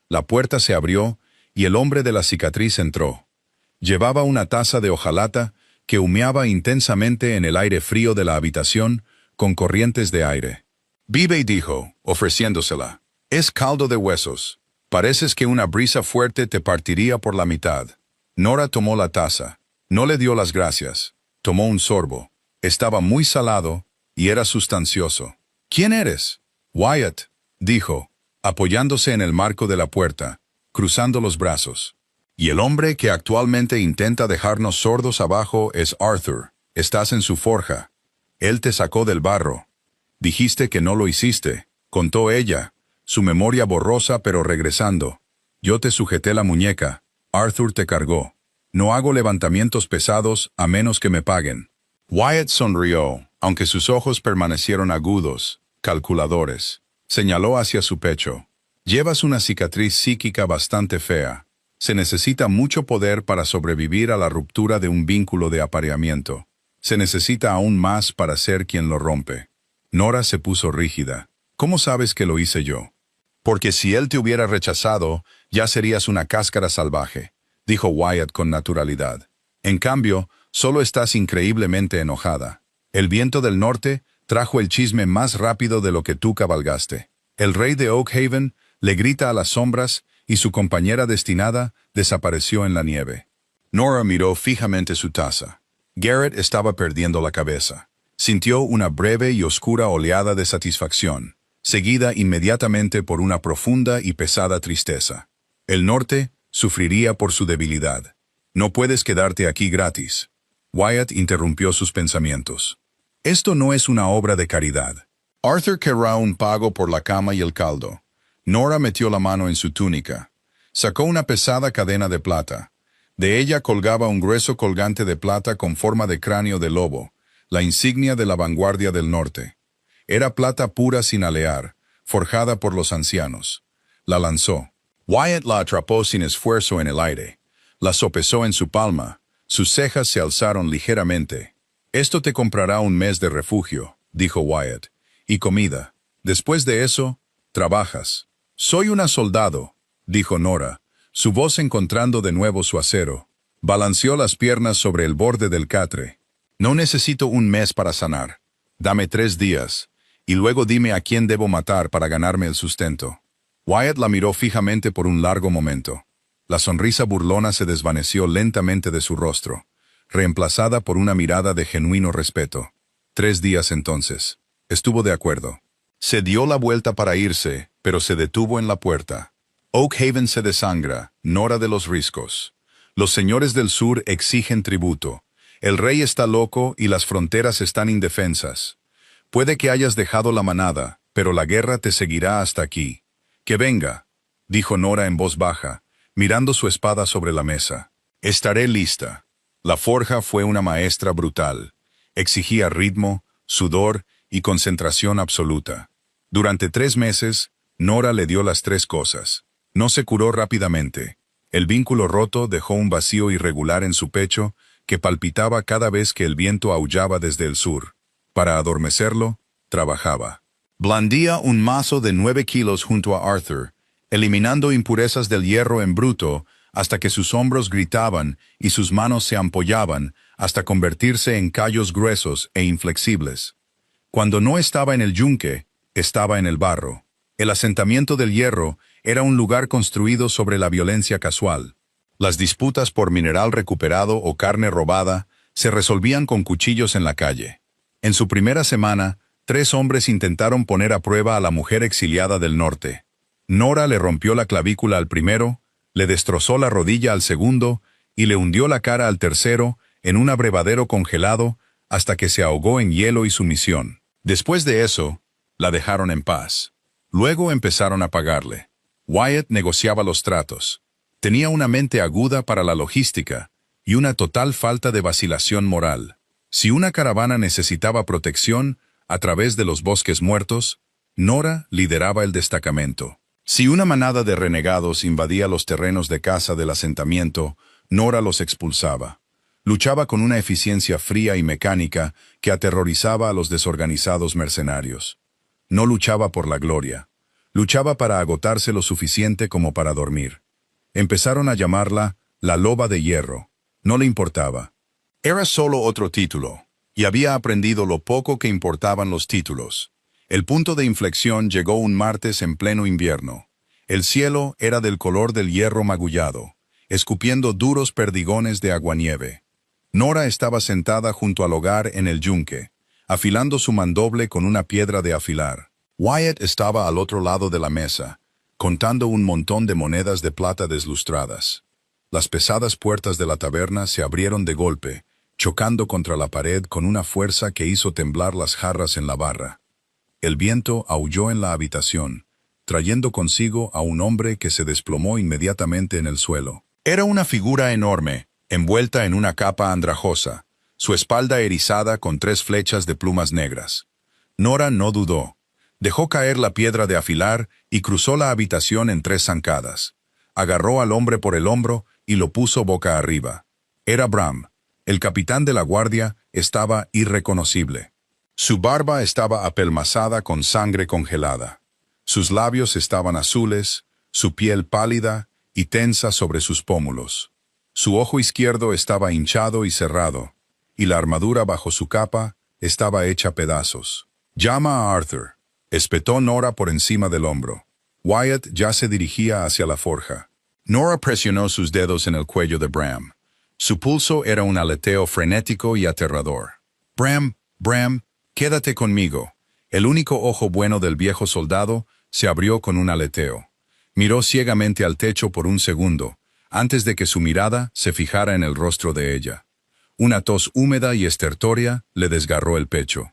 La puerta se abrió y el hombre de la cicatriz entró. Llevaba una taza de hojalata que humeaba intensamente en el aire frío de la habitación con corrientes de aire. «Vive», dijo, ofreciéndosela. «Es caldo de huesos. Pareces que una brisa fuerte te partiría por la mitad». Nora tomó la taza. No le dio las gracias. Tomó un sorbo. Estaba muy salado y era sustancioso. «¿Quién eres?» «Wyatt», dijo, apoyándose en el marco de la puerta, cruzando los brazos. «Y el hombre que actualmente intenta dejarnos sordos abajo es Arthur. Estás en su forja. Él te sacó del barro. Dijiste que no lo hiciste», contó ella, su memoria borrosa pero regresando. «Yo te sujeté la muñeca. Arthur te cargó. No hago levantamientos pesados a menos que me paguen». Wyatt sonrió, aunque sus ojos permanecieron agudos, calculadores. Señaló hacia su pecho. «Llevas una cicatriz psíquica bastante fea. Se necesita mucho poder para sobrevivir a la ruptura de un vínculo de apareamiento. Se necesita aún más para ser quien lo rompe». Nora se puso rígida. «¿Cómo sabes que lo hice yo?» «Porque si él te hubiera rechazado, ya serías una cáscara salvaje», dijo Wyatt con naturalidad. «En cambio, solo estás increíblemente enojada. El viento del norte trajo el chisme más rápido de lo que tú cabalgaste. El rey de Oakhaven le grita a las sombras y su compañera destinada desapareció en la nieve». Nora miró fijamente su taza. Garrett estaba perdiendo la cabeza. Sintió una breve y oscura oleada de satisfacción, seguida inmediatamente por una profunda y pesada tristeza. El norte sufriría por su debilidad. «No puedes quedarte aquí gratis». Wyatt interrumpió sus pensamientos. «Esto no es una obra de caridad. Arthur querrá un pago por la cama y el caldo». Nora metió la mano en su túnica. Sacó una pesada cadena de plata. De ella colgaba un grueso colgante de plata con forma de cráneo de lobo, la insignia de la vanguardia del norte. Era plata pura sin alear, forjada por los ancianos. La lanzó. Wyatt la atrapó sin esfuerzo en el aire. La sopesó en su palma. Sus cejas se alzaron ligeramente. «Esto te comprará un mes de refugio», dijo Wyatt, «y comida. Después de eso, trabajas». «Soy una soldado», dijo Nora, su voz encontrando de nuevo su acero. Balanceó las piernas sobre el borde del catre. «No necesito un mes para sanar. Dame 3 días, y luego dime a quién debo matar para ganarme el sustento». Wyatt la miró fijamente por un largo momento. La sonrisa burlona se desvaneció lentamente de su rostro, reemplazada por una mirada de genuino respeto. 3 días entonces. Estuvo de acuerdo. Se dio la vuelta para irse, pero se detuvo en la puerta. «Oakhaven se desangra, Nora de los Riscos. Los señores del sur exigen tributo. El rey está loco y las fronteras están indefensas. Puede que hayas dejado la manada, pero la guerra te seguirá hasta aquí. Que venga», dijo Nora en voz baja, mirando su espada sobre la mesa. «Estaré lista». La forja fue una maestra brutal. Exigía ritmo, sudor y concentración absoluta. Durante 3 meses, Nora le dio las 3 cosas. No se curó rápidamente. El vínculo roto dejó un vacío irregular en su pecho que palpitaba cada vez que el viento aullaba desde el sur. Para adormecerlo, trabajaba. Blandía un mazo de 9 kilos junto a Arthur, eliminando impurezas del hierro en bruto hasta que sus hombros gritaban y sus manos se ampollaban hasta convertirse en callos gruesos e inflexibles. Cuando no estaba en el yunque, estaba en el barro. El asentamiento del hierro era un lugar construido sobre la violencia casual. Las disputas por mineral recuperado o carne robada se resolvían con cuchillos en la calle. En su primera semana, 3 hombres intentaron poner a prueba a la mujer exiliada del norte. Nora le rompió la clavícula al primero, le destrozó la rodilla al segundo y le hundió la cara al tercero en un abrevadero congelado hasta que se ahogó en hielo y sumisión. Después de eso, la dejaron en paz. Luego empezaron a pagarle. Wyatt negociaba los tratos. Tenía una mente aguda para la logística y una total falta de vacilación moral. Si una caravana necesitaba protección a través de los bosques muertos, Nora lideraba el destacamento. Si una manada de renegados invadía los terrenos de caza del asentamiento, Nora los expulsaba. Luchaba con una eficiencia fría y mecánica que aterrorizaba a los desorganizados mercenarios. No luchaba por la gloria. Luchaba para agotarse lo suficiente como para dormir. Empezaron a llamarla la Loba de Hierro. No le importaba. Era solo otro título, y había aprendido lo poco que importaban los títulos. El punto de inflexión llegó un martes en pleno invierno. El cielo era del color del hierro magullado, escupiendo duros perdigones de aguanieve. Nora estaba sentada junto al hogar en el yunque, afilando su mandoble con una piedra de afilar. Wyatt estaba al otro lado de la mesa, contando un montón de monedas de plata deslustradas. Las pesadas puertas de la taberna se abrieron de golpe, chocando contra la pared con una fuerza que hizo temblar las jarras en la barra. El viento aulló en la habitación, trayendo consigo a un hombre que se desplomó inmediatamente en el suelo. Era una figura enorme, envuelta en una capa andrajosa, su espalda erizada con 3 flechas de plumas negras. Nora no dudó. Dejó caer la piedra de afilar y cruzó la habitación en 3 zancadas. Agarró al hombre por el hombro y lo puso boca arriba. Era Bram. El capitán de la guardia estaba irreconocible. Su barba estaba apelmazada con sangre congelada. Sus labios estaban azules, su piel pálida y tensa sobre sus pómulos. Su ojo izquierdo estaba hinchado y cerrado, y la armadura bajo su capa estaba hecha pedazos. «Llama a Arthur», espetó Nora por encima del hombro. Wyatt ya se dirigía hacia la forja. Nora presionó sus dedos en el cuello de Bram. Su pulso era un aleteo frenético y aterrador. «Bram, Bram, quédate conmigo». El único ojo bueno del viejo soldado se abrió con un aleteo. Miró ciegamente al techo por un segundo, antes de que su mirada se fijara en el rostro de ella. Una tos húmeda y estertórea le desgarró el pecho.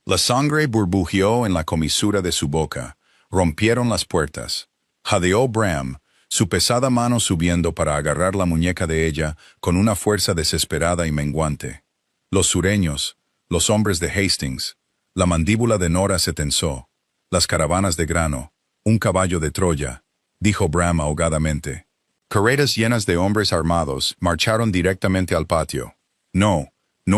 La sangre burbujeó en la comisura de su boca. Rompieron las puertas. Jadeó Bram, su pesada mano subiendo para agarrar la muñeca de ella con una fuerza desesperada y menguante. Los sureños, los hombres de Hastings, la mandíbula de Nora se tensó. Las caravanas de grano, un caballo de Troya, dijo Bram ahogadamente. Carretas llenas de hombres armados marcharon directamente al patio. No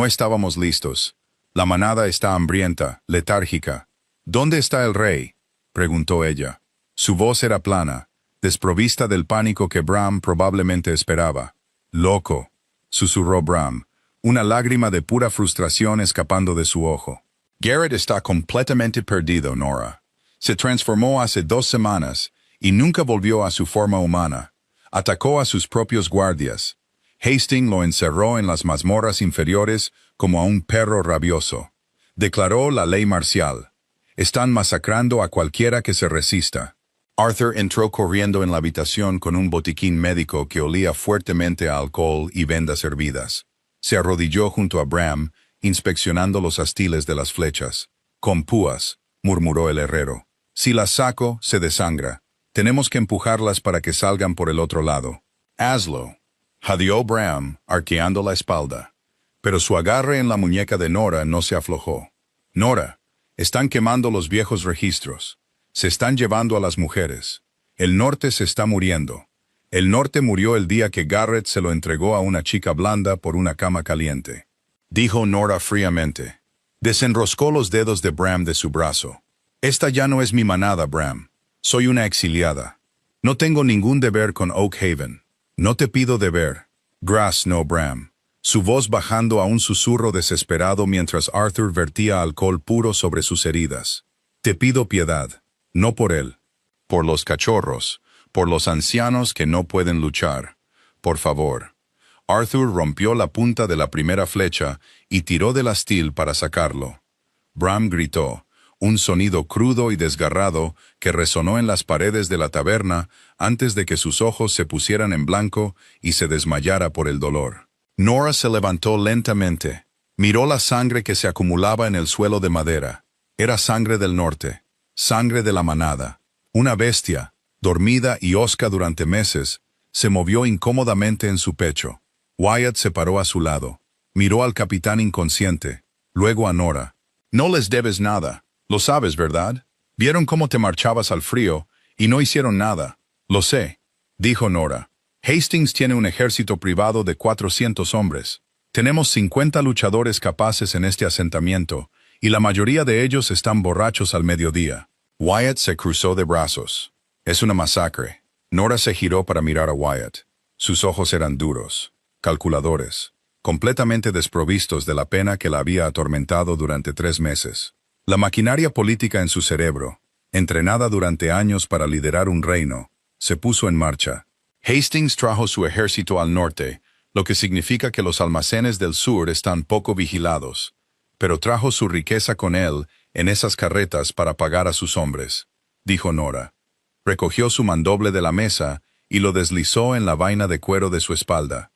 estábamos listos. La manada está hambrienta, letárgica. ¿Dónde está el rey?, preguntó ella. Su voz era plana, desprovista del pánico que Bram probablemente esperaba. «Loco», susurró Bram, una lágrima de pura frustración escapando de su ojo. «Garrett está completamente perdido, Nora. Se transformó hace 2 semanas y nunca volvió a su forma humana. Atacó a sus propios guardias. Hastings lo encerró en las mazmorras inferiores como a un perro rabioso. Declaró la ley marcial. Están masacrando a cualquiera que se resista». Arthur entró corriendo en la habitación con un botiquín médico que olía fuertemente a alcohol y vendas hervidas. Se arrodilló junto a Bram, inspeccionando los astiles de las flechas. «Con púas», murmuró el herrero. «Si las saco, se desangra. Tenemos que empujarlas para que salgan por el otro lado». «Hazlo», jadeó Bram, arqueando la espalda. Pero su agarre en la muñeca de Nora no se aflojó. «Nora, están quemando los viejos registros. Se están llevando a las mujeres. El norte se está muriendo. El norte murió el día que Garrett se lo entregó a una chica blanda por una cama caliente», dijo Nora fríamente. Desenroscó los dedos de Bram de su brazo. «Esta ya no es mi manada, Bram. Soy una exiliada. No tengo ningún deber con Oak Haven. No te pido deber». «Grass no, Bram», su voz bajando a un susurro desesperado mientras Arthur vertía alcohol puro sobre sus heridas. «Te pido piedad. No por él. Por los cachorros. Por los ancianos que no pueden luchar. Por favor». Arthur rompió la punta de la primera flecha y tiró del astil para sacarlo. Bram gritó, un sonido crudo y desgarrado que resonó en las paredes de la taberna antes de que sus ojos se pusieran en blanco y se desmayara por el dolor. Nora se levantó lentamente. Miró la sangre que se acumulaba en el suelo de madera. Era sangre del norte. Sangre de la manada. Una bestia, dormida y hosca durante meses, se movió incómodamente en su pecho. Wyatt se paró a su lado. Miró al capitán inconsciente, luego a Nora. «No les debes nada. Lo sabes, ¿verdad? Vieron cómo te marchabas al frío y no hicieron nada». «Lo sé», dijo Nora. «Hastings tiene un ejército privado de 400 hombres. Tenemos 50 luchadores capaces en este asentamiento, y la mayoría de ellos están borrachos al mediodía». Wyatt se cruzó de brazos. «Es una masacre». Nora se giró para mirar a Wyatt. Sus ojos eran duros, calculadores, completamente desprovistos de la pena que la había atormentado durante 3 meses. La maquinaria política en su cerebro, entrenada durante años para liderar un reino, se puso en marcha. Hastings trajo su ejército al norte, lo que significa que los almacenes del sur están poco vigilados. pero trajo su riqueza con él en esas carretas para pagar a sus hombres, dijo Nora. Recogió su mandoble de la mesa y lo deslizó en la vaina de cuero de su espalda.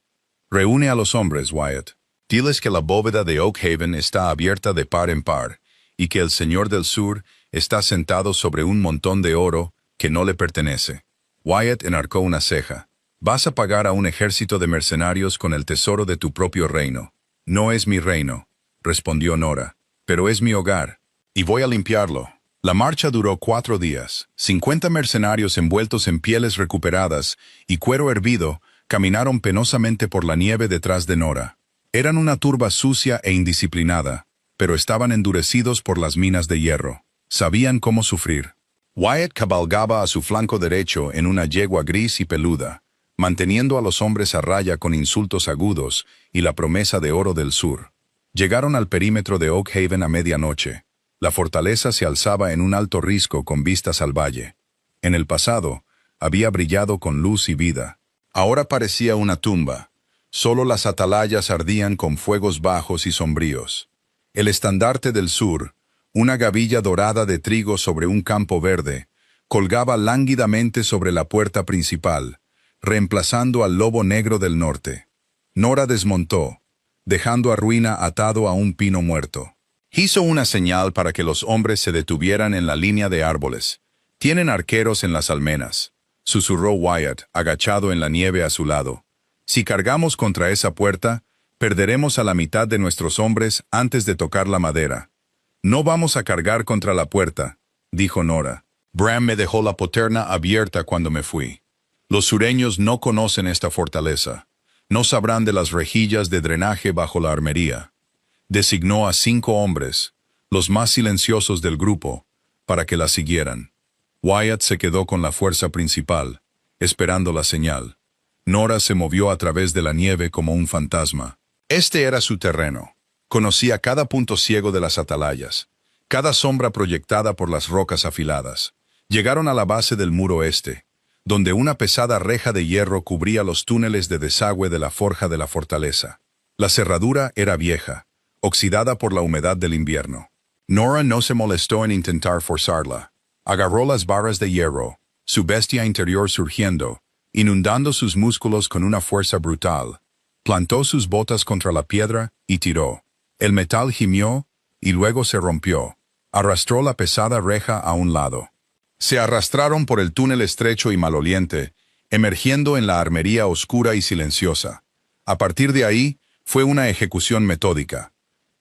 Reúne a los hombres, Wyatt. Diles que la bóveda de Oakhaven está abierta de par en par, y que el Señor del Sur está sentado sobre un montón de oro que no le pertenece. Wyatt enarcó una ceja. Vas a pagar a un ejército de mercenarios con el tesoro de tu propio reino. No es mi reino, respondió Nora, pero es mi hogar, y voy a limpiarlo. La marcha duró 4 días. 50 mercenarios envueltos en pieles recuperadas y cuero hervido caminaron penosamente por la nieve detrás de Nora. Eran una turba sucia e indisciplinada, pero estaban endurecidos por las minas de hierro. Sabían cómo sufrir. Wyatt cabalgaba a su flanco derecho en una yegua gris y peluda, manteniendo a los hombres a raya con insultos agudos y la promesa de oro del sur. Llegaron al perímetro de Oakhaven a medianoche. La fortaleza se alzaba en un alto risco con vistas al valle. En el pasado, había brillado con luz y vida. Ahora parecía una tumba. Solo las atalayas ardían con fuegos bajos y sombríos. El estandarte del sur, una gavilla dorada de trigo sobre un campo verde, colgaba lánguidamente sobre la puerta principal, reemplazando al lobo negro del norte. Nora desmontó, dejando a Ruina atado a un pino muerto. Hizo una señal para que los hombres se detuvieran en la línea de árboles. «Tienen arqueros en las almenas», susurró Wyatt, agachado en la nieve a su lado. «Si cargamos contra esa puerta, perderemos a la mitad de nuestros hombres antes de tocar la madera». «No vamos a cargar contra la puerta», dijo Nora. «Bram me dejó la poterna abierta cuando me fui. Los sureños no conocen esta fortaleza. No sabrán de las rejillas de drenaje bajo la armería». Designó a 5 hombres, los más silenciosos del grupo, para que la siguieran. Wyatt se quedó con la fuerza principal, esperando la señal. Nora se movió a través de la nieve como un fantasma. Este era su terreno. Conocía cada punto ciego de las atalayas, cada sombra proyectada por las rocas afiladas. Llegaron a la base del muro este, donde una pesada reja de hierro cubría los túneles de desagüe de la forja de la fortaleza. La cerradura era vieja, oxidada por la humedad del invierno. Nora no se molestó en intentar forzarla. Agarró las barras de hierro, su bestia interior surgiendo, inundando sus músculos con una fuerza brutal. Plantó sus botas contra la piedra y tiró. El metal gimió y luego se rompió. Arrastró la pesada reja a un lado. Se arrastraron por el túnel estrecho y maloliente, emergiendo en la armería oscura y silenciosa. A partir de ahí, fue una ejecución metódica.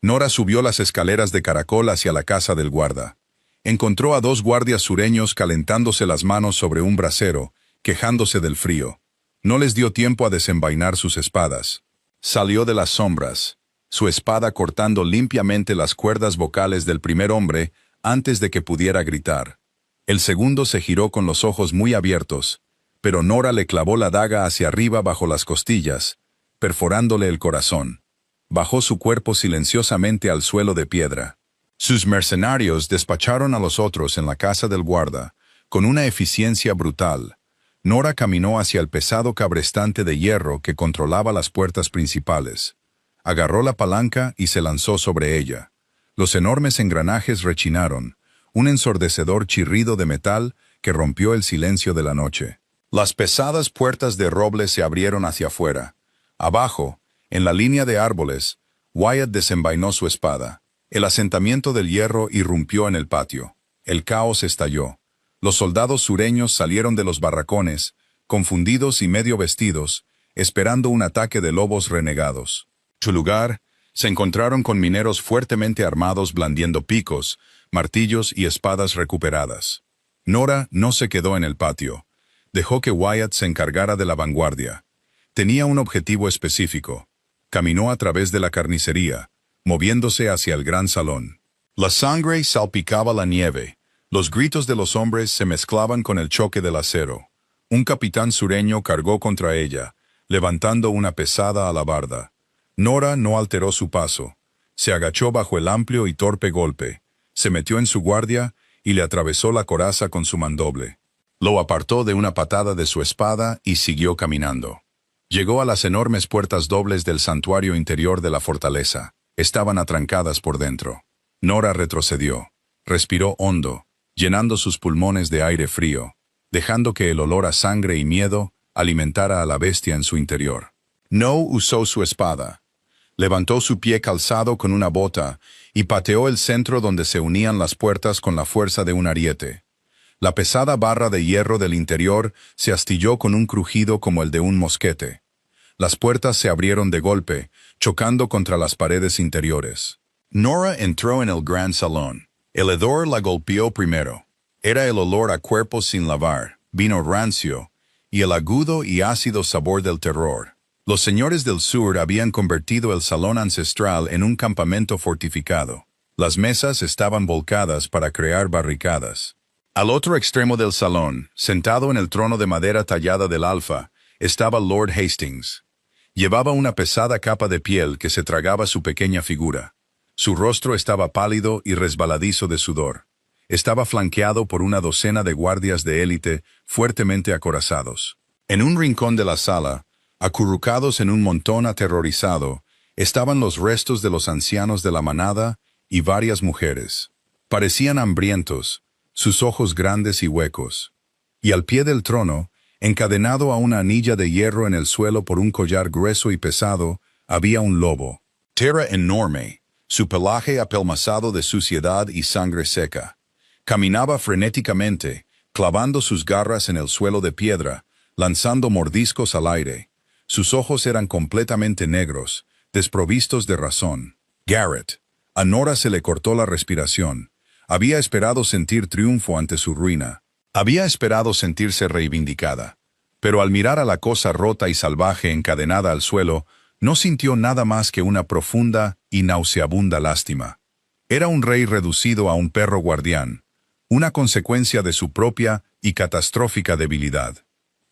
Nora subió las escaleras de caracol hacia la casa del guarda. Encontró a 2 guardias sureños calentándose las manos sobre un brasero, quejándose del frío. No les dio tiempo a desenvainar sus espadas. Salió de las sombras, su espada cortando limpiamente las cuerdas vocales del primer hombre antes de que pudiera gritar. El segundo se giró con los ojos muy abiertos, pero Nora le clavó la daga hacia arriba bajo las costillas, perforándole el corazón. Bajó su cuerpo silenciosamente al suelo de piedra. Sus mercenarios despacharon a los otros en la casa del guarda, con una eficiencia brutal. Nora caminó hacia el pesado cabrestante de hierro que controlaba las puertas principales. Agarró la palanca y se lanzó sobre ella. Los enormes engranajes rechinaron, un ensordecedor chirrido de metal que rompió el silencio de la noche. Las pesadas puertas de roble se abrieron hacia afuera. Abajo, en la línea de árboles, Wyatt desenvainó su espada. El asentamiento del hierro irrumpió en el patio. El caos estalló. Los soldados sureños salieron de los barracones, confundidos y medio vestidos, esperando un ataque de lobos renegados. En su lugar, se encontraron con mineros fuertemente armados blandiendo picos, martillos y espadas recuperadas. Nora no se quedó en el patio. Dejó que Wyatt se encargara de la vanguardia. Tenía un objetivo específico. Caminó a través de la carnicería, moviéndose hacia el gran salón. La sangre salpicaba la nieve. Los gritos de los hombres se mezclaban con el choque del acero. Un capitán sureño cargó contra ella, levantando una pesada alabarda. Nora no alteró su paso. Se agachó bajo el amplio y torpe golpe. Se metió en su guardia y le atravesó la coraza con su mandoble. Lo apartó de una patada de su espada y siguió caminando. Llegó a las enormes puertas dobles del santuario interior de la fortaleza. estaban atrancadas por dentro. Nora retrocedió. Respiró hondo, llenando sus pulmones de aire frío, dejando que el olor a sangre y miedo alimentara a la bestia en su interior. No usó su espada. Levantó su pie calzado con una bota y pateó el centro donde se unían las puertas con la fuerza de un ariete. La pesada barra de hierro del interior se astilló con un crujido como el de un mosquete. Las puertas se abrieron de golpe, chocando contra las paredes interiores. Nora entró en el gran salón. El hedor la golpeó primero. Era el olor a cuerpos sin lavar, vino rancio, y el agudo y ácido sabor del terror. Los señores del sur habían convertido el salón ancestral en un campamento fortificado. Las mesas estaban volcadas para crear barricadas. Al otro extremo del salón, sentado en el trono de madera tallada del alfa, estaba Lord Hastings. Llevaba una pesada capa de piel que se tragaba su pequeña figura. Su rostro estaba pálido y resbaladizo de sudor. Estaba flanqueado por una docena de guardias de élite fuertemente acorazados. En un rincón de la sala, acurrucados en un montón aterrorizado, estaban los restos de los ancianos de la manada y varias mujeres. Parecían hambrientos, sus ojos grandes y huecos. Y al pie del trono, encadenado a una anilla de hierro en el suelo por un collar grueso y pesado, había un lobo. Era enorme, su pelaje apelmazado de suciedad y sangre seca. Caminaba frenéticamente, clavando sus garras en el suelo de piedra, lanzando mordiscos al aire. Sus ojos eran completamente negros, desprovistos de razón. Garrett. A Nora se le cortó la respiración. Había esperado sentir triunfo ante su ruina. Había esperado sentirse reivindicada. Pero al mirar a la cosa rota y salvaje encadenada al suelo, no sintió nada más que una profunda y nauseabunda lástima. Era un rey reducido a un perro guardián, una consecuencia de su propia y catastrófica debilidad.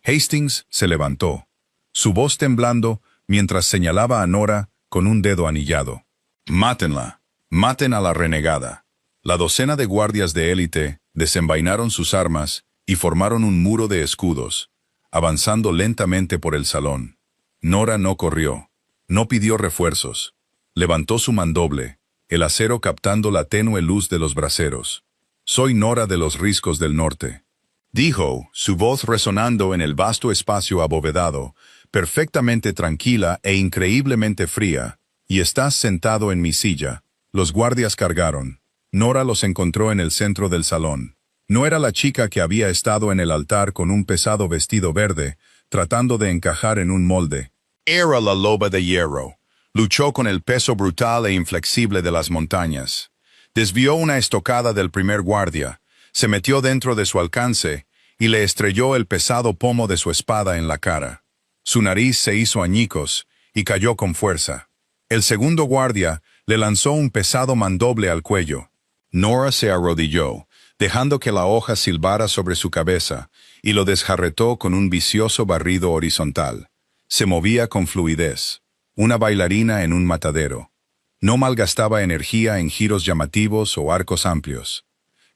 Hastings se levantó, su voz temblando mientras señalaba a Nora con un dedo anillado. «Mátenla, maten a la renegada». La docena de guardias de élite desenvainaron sus armas y formaron un muro de escudos, avanzando lentamente por el salón. Nora no corrió, no pidió refuerzos. Levantó su mandoble, el acero captando la tenue luz de los braseros. «Soy Nora de los Riscos del Norte», dijo, su voz resonando en el vasto espacio abovedado, perfectamente tranquila e increíblemente fría. «Y estás sentado en mi silla». Los guardias cargaron. Nora los encontró en el centro del salón. No era la chica que había estado en el altar con un pesado vestido verde, tratando de encajar en un molde. Era la loba de hierro. Luchó con el peso brutal e inflexible de las montañas. Desvió una estocada del primer guardia, se metió dentro de su alcance y le estrelló el pesado pomo de su espada en la cara. Su nariz se hizo añicos y cayó con fuerza. El segundo guardia le lanzó un pesado mandoble al cuello. Nora se arrodilló, dejando que la hoja silbara sobre su cabeza, y lo desjarretó con un vicioso barrido horizontal. Se movía con fluidez, una bailarina en un matadero. No malgastaba energía en giros llamativos o arcos amplios.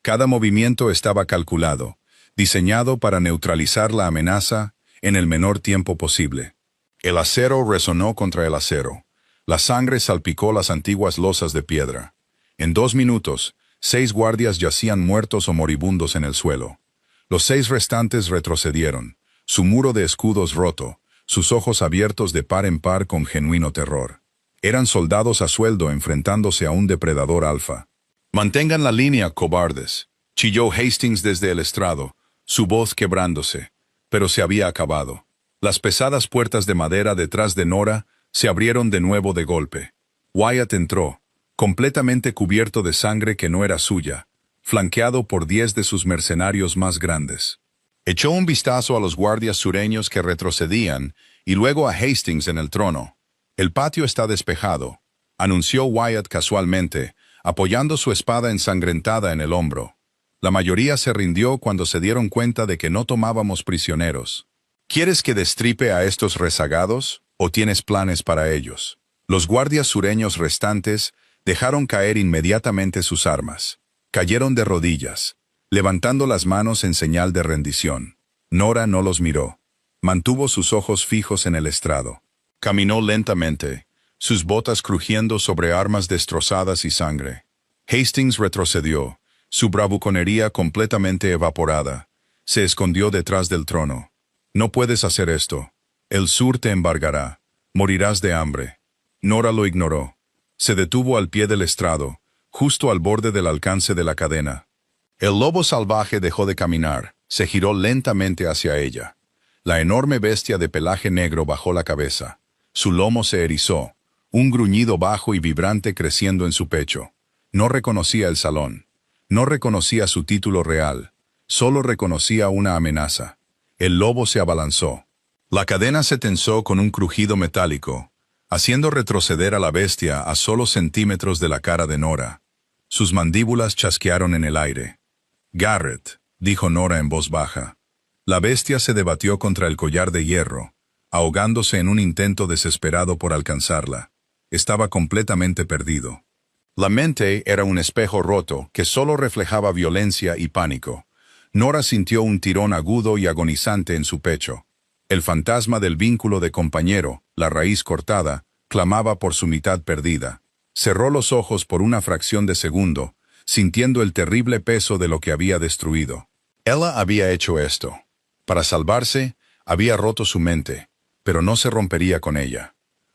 Cada movimiento estaba calculado, diseñado para neutralizar la amenaza en el menor tiempo posible. El acero resonó contra el acero. La sangre salpicó las antiguas losas de piedra. En 2 minutos, 6 guardias yacían muertos o moribundos en el suelo. Los 6 restantes retrocedieron, su muro de escudos roto, sus ojos abiertos de par en par con genuino terror. Eran soldados a sueldo enfrentándose a un depredador alfa. «Mantengan la línea, cobardes», chilló Hastings desde el estrado, su voz quebrándose, pero se había acabado. Las pesadas puertas de madera detrás de Nora se abrieron de nuevo de golpe. Wyatt entró, completamente cubierto de sangre que no era suya, flanqueado por 10 de sus mercenarios más grandes. Echó un vistazo a los guardias sureños que retrocedían y luego a Hastings en el trono. «El patio está despejado», anunció Wyatt casualmente, apoyando su espada ensangrentada en el hombro. La mayoría se rindió cuando se dieron cuenta de que no tomábamos prisioneros. «¿Quieres que destripe a estos rezagados o tienes planes para ellos?» Los guardias sureños restantes dejaron caer inmediatamente sus armas. Cayeron de rodillas, levantando las manos en señal de rendición. Nora no los miró. Mantuvo sus ojos fijos en el estrado. Caminó lentamente, sus botas crujiendo sobre armas destrozadas y sangre. Hastings retrocedió, su bravuconería completamente evaporada. Se escondió detrás del trono. «No puedes hacer esto. El sur te embargará. Morirás de hambre». Nora lo ignoró. Se detuvo al pie del estrado, justo al borde del alcance de la cadena. El lobo salvaje dejó de caminar, se giró lentamente hacia ella. La enorme bestia de pelaje negro bajó la cabeza. Su lomo se erizó, un gruñido bajo y vibrante creciendo en su pecho. No reconocía el salón. No reconocía su título real. Solo reconocía una amenaza. El lobo se abalanzó. La cadena se tensó con un crujido metálico, haciendo retroceder a la bestia a solo centímetros de la cara de Nora. Sus mandíbulas chasquearon en el aire. «Garrett», dijo Nora en voz baja. La bestia se debatió contra el collar de hierro, ahogándose en un intento desesperado por alcanzarla. Estaba completamente perdido. La mente era un espejo roto que solo reflejaba violencia y pánico. Nora sintió un tirón agudo y agonizante en su pecho. El fantasma del vínculo de compañero, la raíz cortada, clamaba por su mitad perdida. Cerró los ojos por una fracción de segundo, sintiendo el terrible peso de lo que había destruido. Ella había hecho esto. Para salvarse, había roto su mente, pero no se rompería con ella.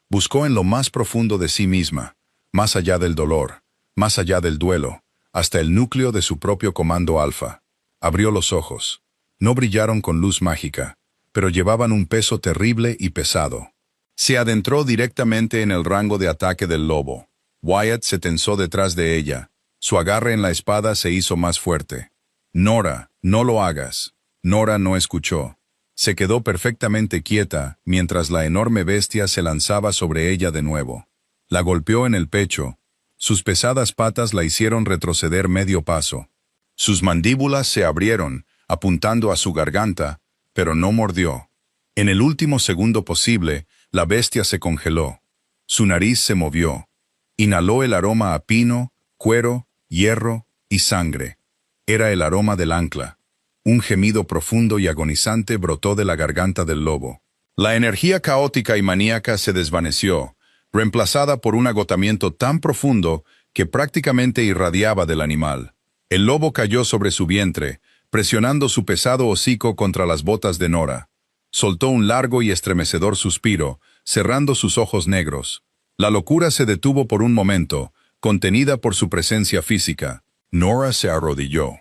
Buscó en lo más profundo de sí misma, más allá del dolor, más allá del duelo, hasta el núcleo de su propio comando alfa. Abrió los ojos. No brillaron con luz mágica, pero llevaban un peso terrible y pesado. Se adentró directamente en el rango de ataque del lobo. Wyatt se tensó detrás de ella. Su agarre en la espada se hizo más fuerte. «Nora, no lo hagas». Nora no escuchó. Se quedó perfectamente quieta mientras la enorme bestia se lanzaba sobre ella de nuevo. La golpeó en el pecho. Sus pesadas patas la hicieron retroceder medio paso. Sus mandíbulas se abrieron, apuntando a su garganta, pero no mordió. En el último segundo posible, la bestia se congeló. Su nariz se movió. Inhaló el aroma a pino, cuero, hierro y sangre. Era el aroma del ancla. Un gemido profundo y agonizante brotó de la garganta del lobo. La energía caótica y maníaca se desvaneció, reemplazada por un agotamiento tan profundo que prácticamente irradiaba del animal. El lobo cayó sobre su vientre, presionando su pesado hocico contra las botas de Nora. Soltó un largo y estremecedor suspiro, cerrando sus ojos negros. La locura se detuvo por un momento, contenida por su presencia física. Nora se arrodilló.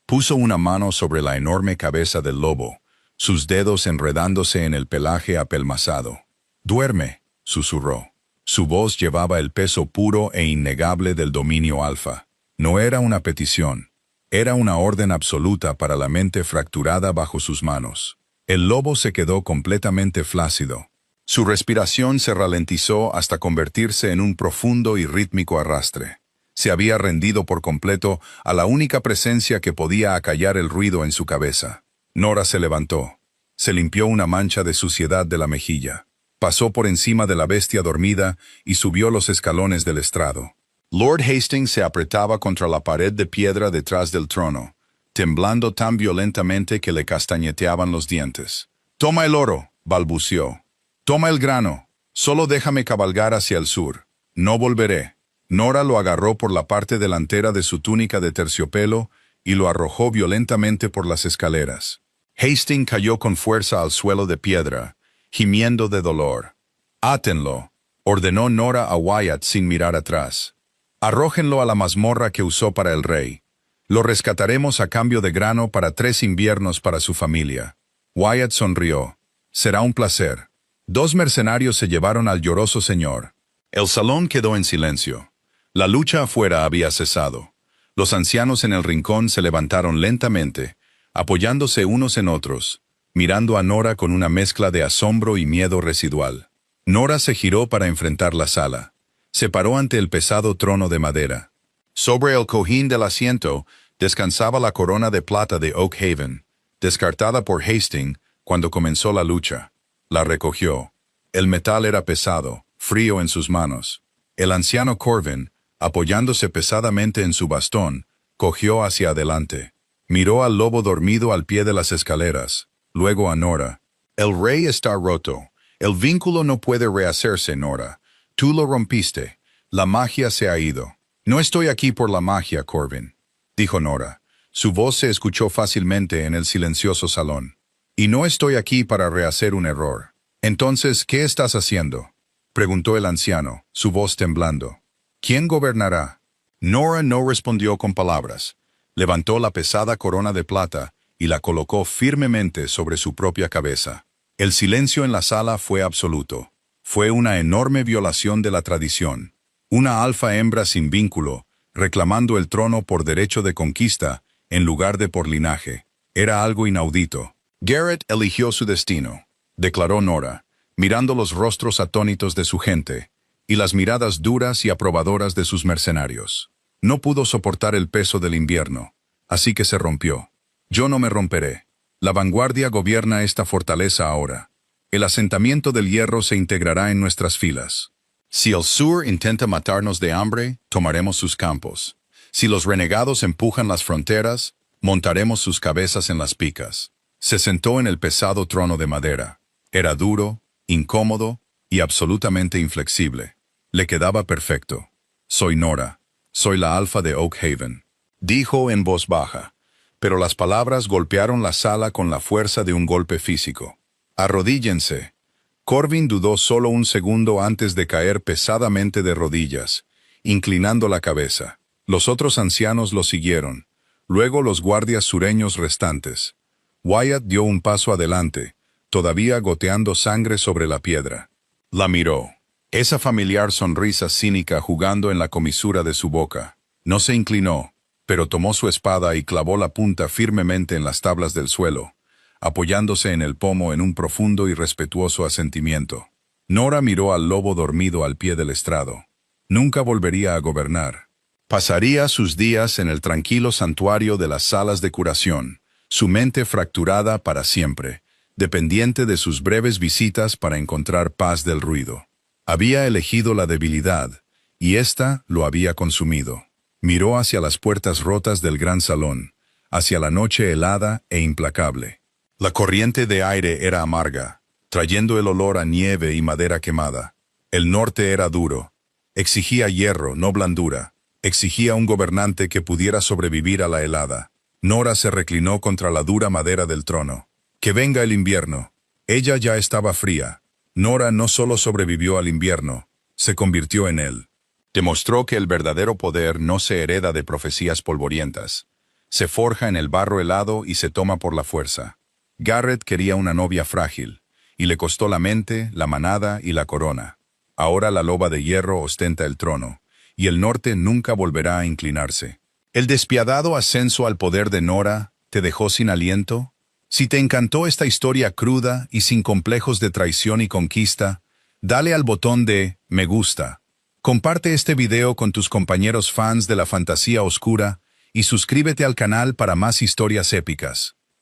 Puso una mano sobre la enorme cabeza del lobo, sus dedos enredándose en el pelaje apelmazado. «Duerme», susurró. Su voz llevaba el peso puro e innegable del dominio alfa. No era una petición. Era una orden absoluta para la mente fracturada bajo sus manos. El lobo se quedó completamente flácido. Su respiración se ralentizó hasta convertirse en un profundo y rítmico arrastre. Se había rendido por completo a la única presencia que podía acallar el ruido en su cabeza. Nora se levantó. Se limpió una mancha de suciedad de la mejilla. Pasó por encima de la bestia dormida y subió los escalones del estrado. Lord Hastings se apretaba contra la pared de piedra detrás del trono, temblando tan violentamente que le castañeteaban los dientes. «Toma el oro», balbuceó. «Toma el grano. Solo déjame cabalgar hacia el sur. No volveré». Nora lo agarró por la parte delantera de su túnica de terciopelo y lo arrojó violentamente por las escaleras. Hastings cayó con fuerza al suelo de piedra, gimiendo de dolor. «Átenlo», ordenó Nora a Wyatt sin mirar atrás. «Arrójenlo a la mazmorra que usó para el rey. Lo rescataremos a cambio de grano para 3 inviernos para su familia». Wyatt sonrió. «Será un placer». 2 mercenarios se llevaron al lloroso señor. El salón quedó en silencio. La lucha afuera había cesado. Los ancianos en el rincón se levantaron lentamente, apoyándose unos en otros, mirando a Nora con una mezcla de asombro y miedo residual. Nora se giró para enfrentar la sala. Se paró ante el pesado trono de madera. Sobre el cojín del asiento descansaba la corona de plata de Oak Haven, descartada por Hastings cuando comenzó la lucha. La recogió. El metal era pesado, frío en sus manos. El anciano Corvin, apoyándose pesadamente en su bastón, cogió hacia adelante. Miró al lobo dormido al pie de las escaleras, luego a Nora. «El rey está roto. El vínculo no puede rehacerse, Nora. Tú lo rompiste. La magia se ha ido. No estoy aquí por la magia, Corvin, dijo Nora. Su voz se escuchó fácilmente en el silencioso salón. Y no estoy aquí para rehacer un error. Entonces, ¿qué estás haciendo?, preguntó el anciano, su voz temblando. ¿Quién gobernará? Nora no respondió con palabras. Levantó la pesada corona de plata y la colocó firmemente sobre su propia cabeza. El silencio en la sala fue absoluto. Fue una enorme violación de la tradición. Una alfa hembra sin vínculo, reclamando el trono por derecho de conquista, en lugar de por linaje. Era algo inaudito. Garrett eligió su destino, declaró Nora, mirando los rostros atónitos de su gente, y las miradas duras y aprobadoras de sus mercenarios. No pudo soportar el peso del invierno, así que se rompió. Yo no me romperé. La vanguardia gobierna esta fortaleza ahora. El asentamiento del hierro se integrará en nuestras filas. Si el sur intenta matarnos de hambre, tomaremos sus campos. Si los renegados empujan las fronteras, montaremos sus cabezas en las picas. Se sentó en el pesado trono de madera. Era duro, incómodo y absolutamente inflexible. Le quedaba perfecto. Soy Nora. Soy la alfa de Oak Haven, dijo en voz baja, pero las palabras golpearon la sala con la fuerza de un golpe físico. Arrodíllense. Corvin dudó solo un segundo antes de caer pesadamente de rodillas, inclinando la cabeza. Los otros ancianos lo siguieron, luego los guardias sureños restantes. Wyatt dio un paso adelante, todavía goteando sangre sobre la piedra. La miró. Esa familiar sonrisa cínica jugando en la comisura de su boca. No se inclinó, pero tomó su espada y clavó la punta firmemente en las tablas del suelo, apoyándose en el pomo en un profundo y respetuoso asentimiento. Nora miró al lobo dormido al pie del estrado. Nunca volvería a gobernar. Pasaría sus días en el tranquilo santuario de las salas de curación, su mente fracturada para siempre, dependiente de sus breves visitas para encontrar paz del ruido. Había elegido la debilidad, y ésta lo había consumido. Miró hacia las puertas rotas del gran salón, hacia la noche helada e implacable. La corriente de aire era amarga, trayendo el olor a nieve y madera quemada. El norte era duro. Exigía hierro, no blandura. Exigía un gobernante que pudiera sobrevivir a la helada. Nora se reclinó contra la dura madera del trono. Que venga el invierno. Ella ya estaba fría. Nora no solo sobrevivió al invierno, se convirtió en él. Demostró que el verdadero poder no se hereda de profecías polvorientas. Se forja en el barro helado y se toma por la fuerza. Garrett quería una novia frágil, y le costó la mente, la manada y la corona. Ahora la loba de hierro ostenta el trono, y el norte nunca volverá a inclinarse. ¿El despiadado ascenso al poder de Nora te dejó sin aliento? Si te encantó esta historia cruda y sin complejos de traición y conquista, dale al botón de me gusta. Comparte este video con tus compañeros fans de la fantasía oscura y suscríbete al canal para más historias épicas.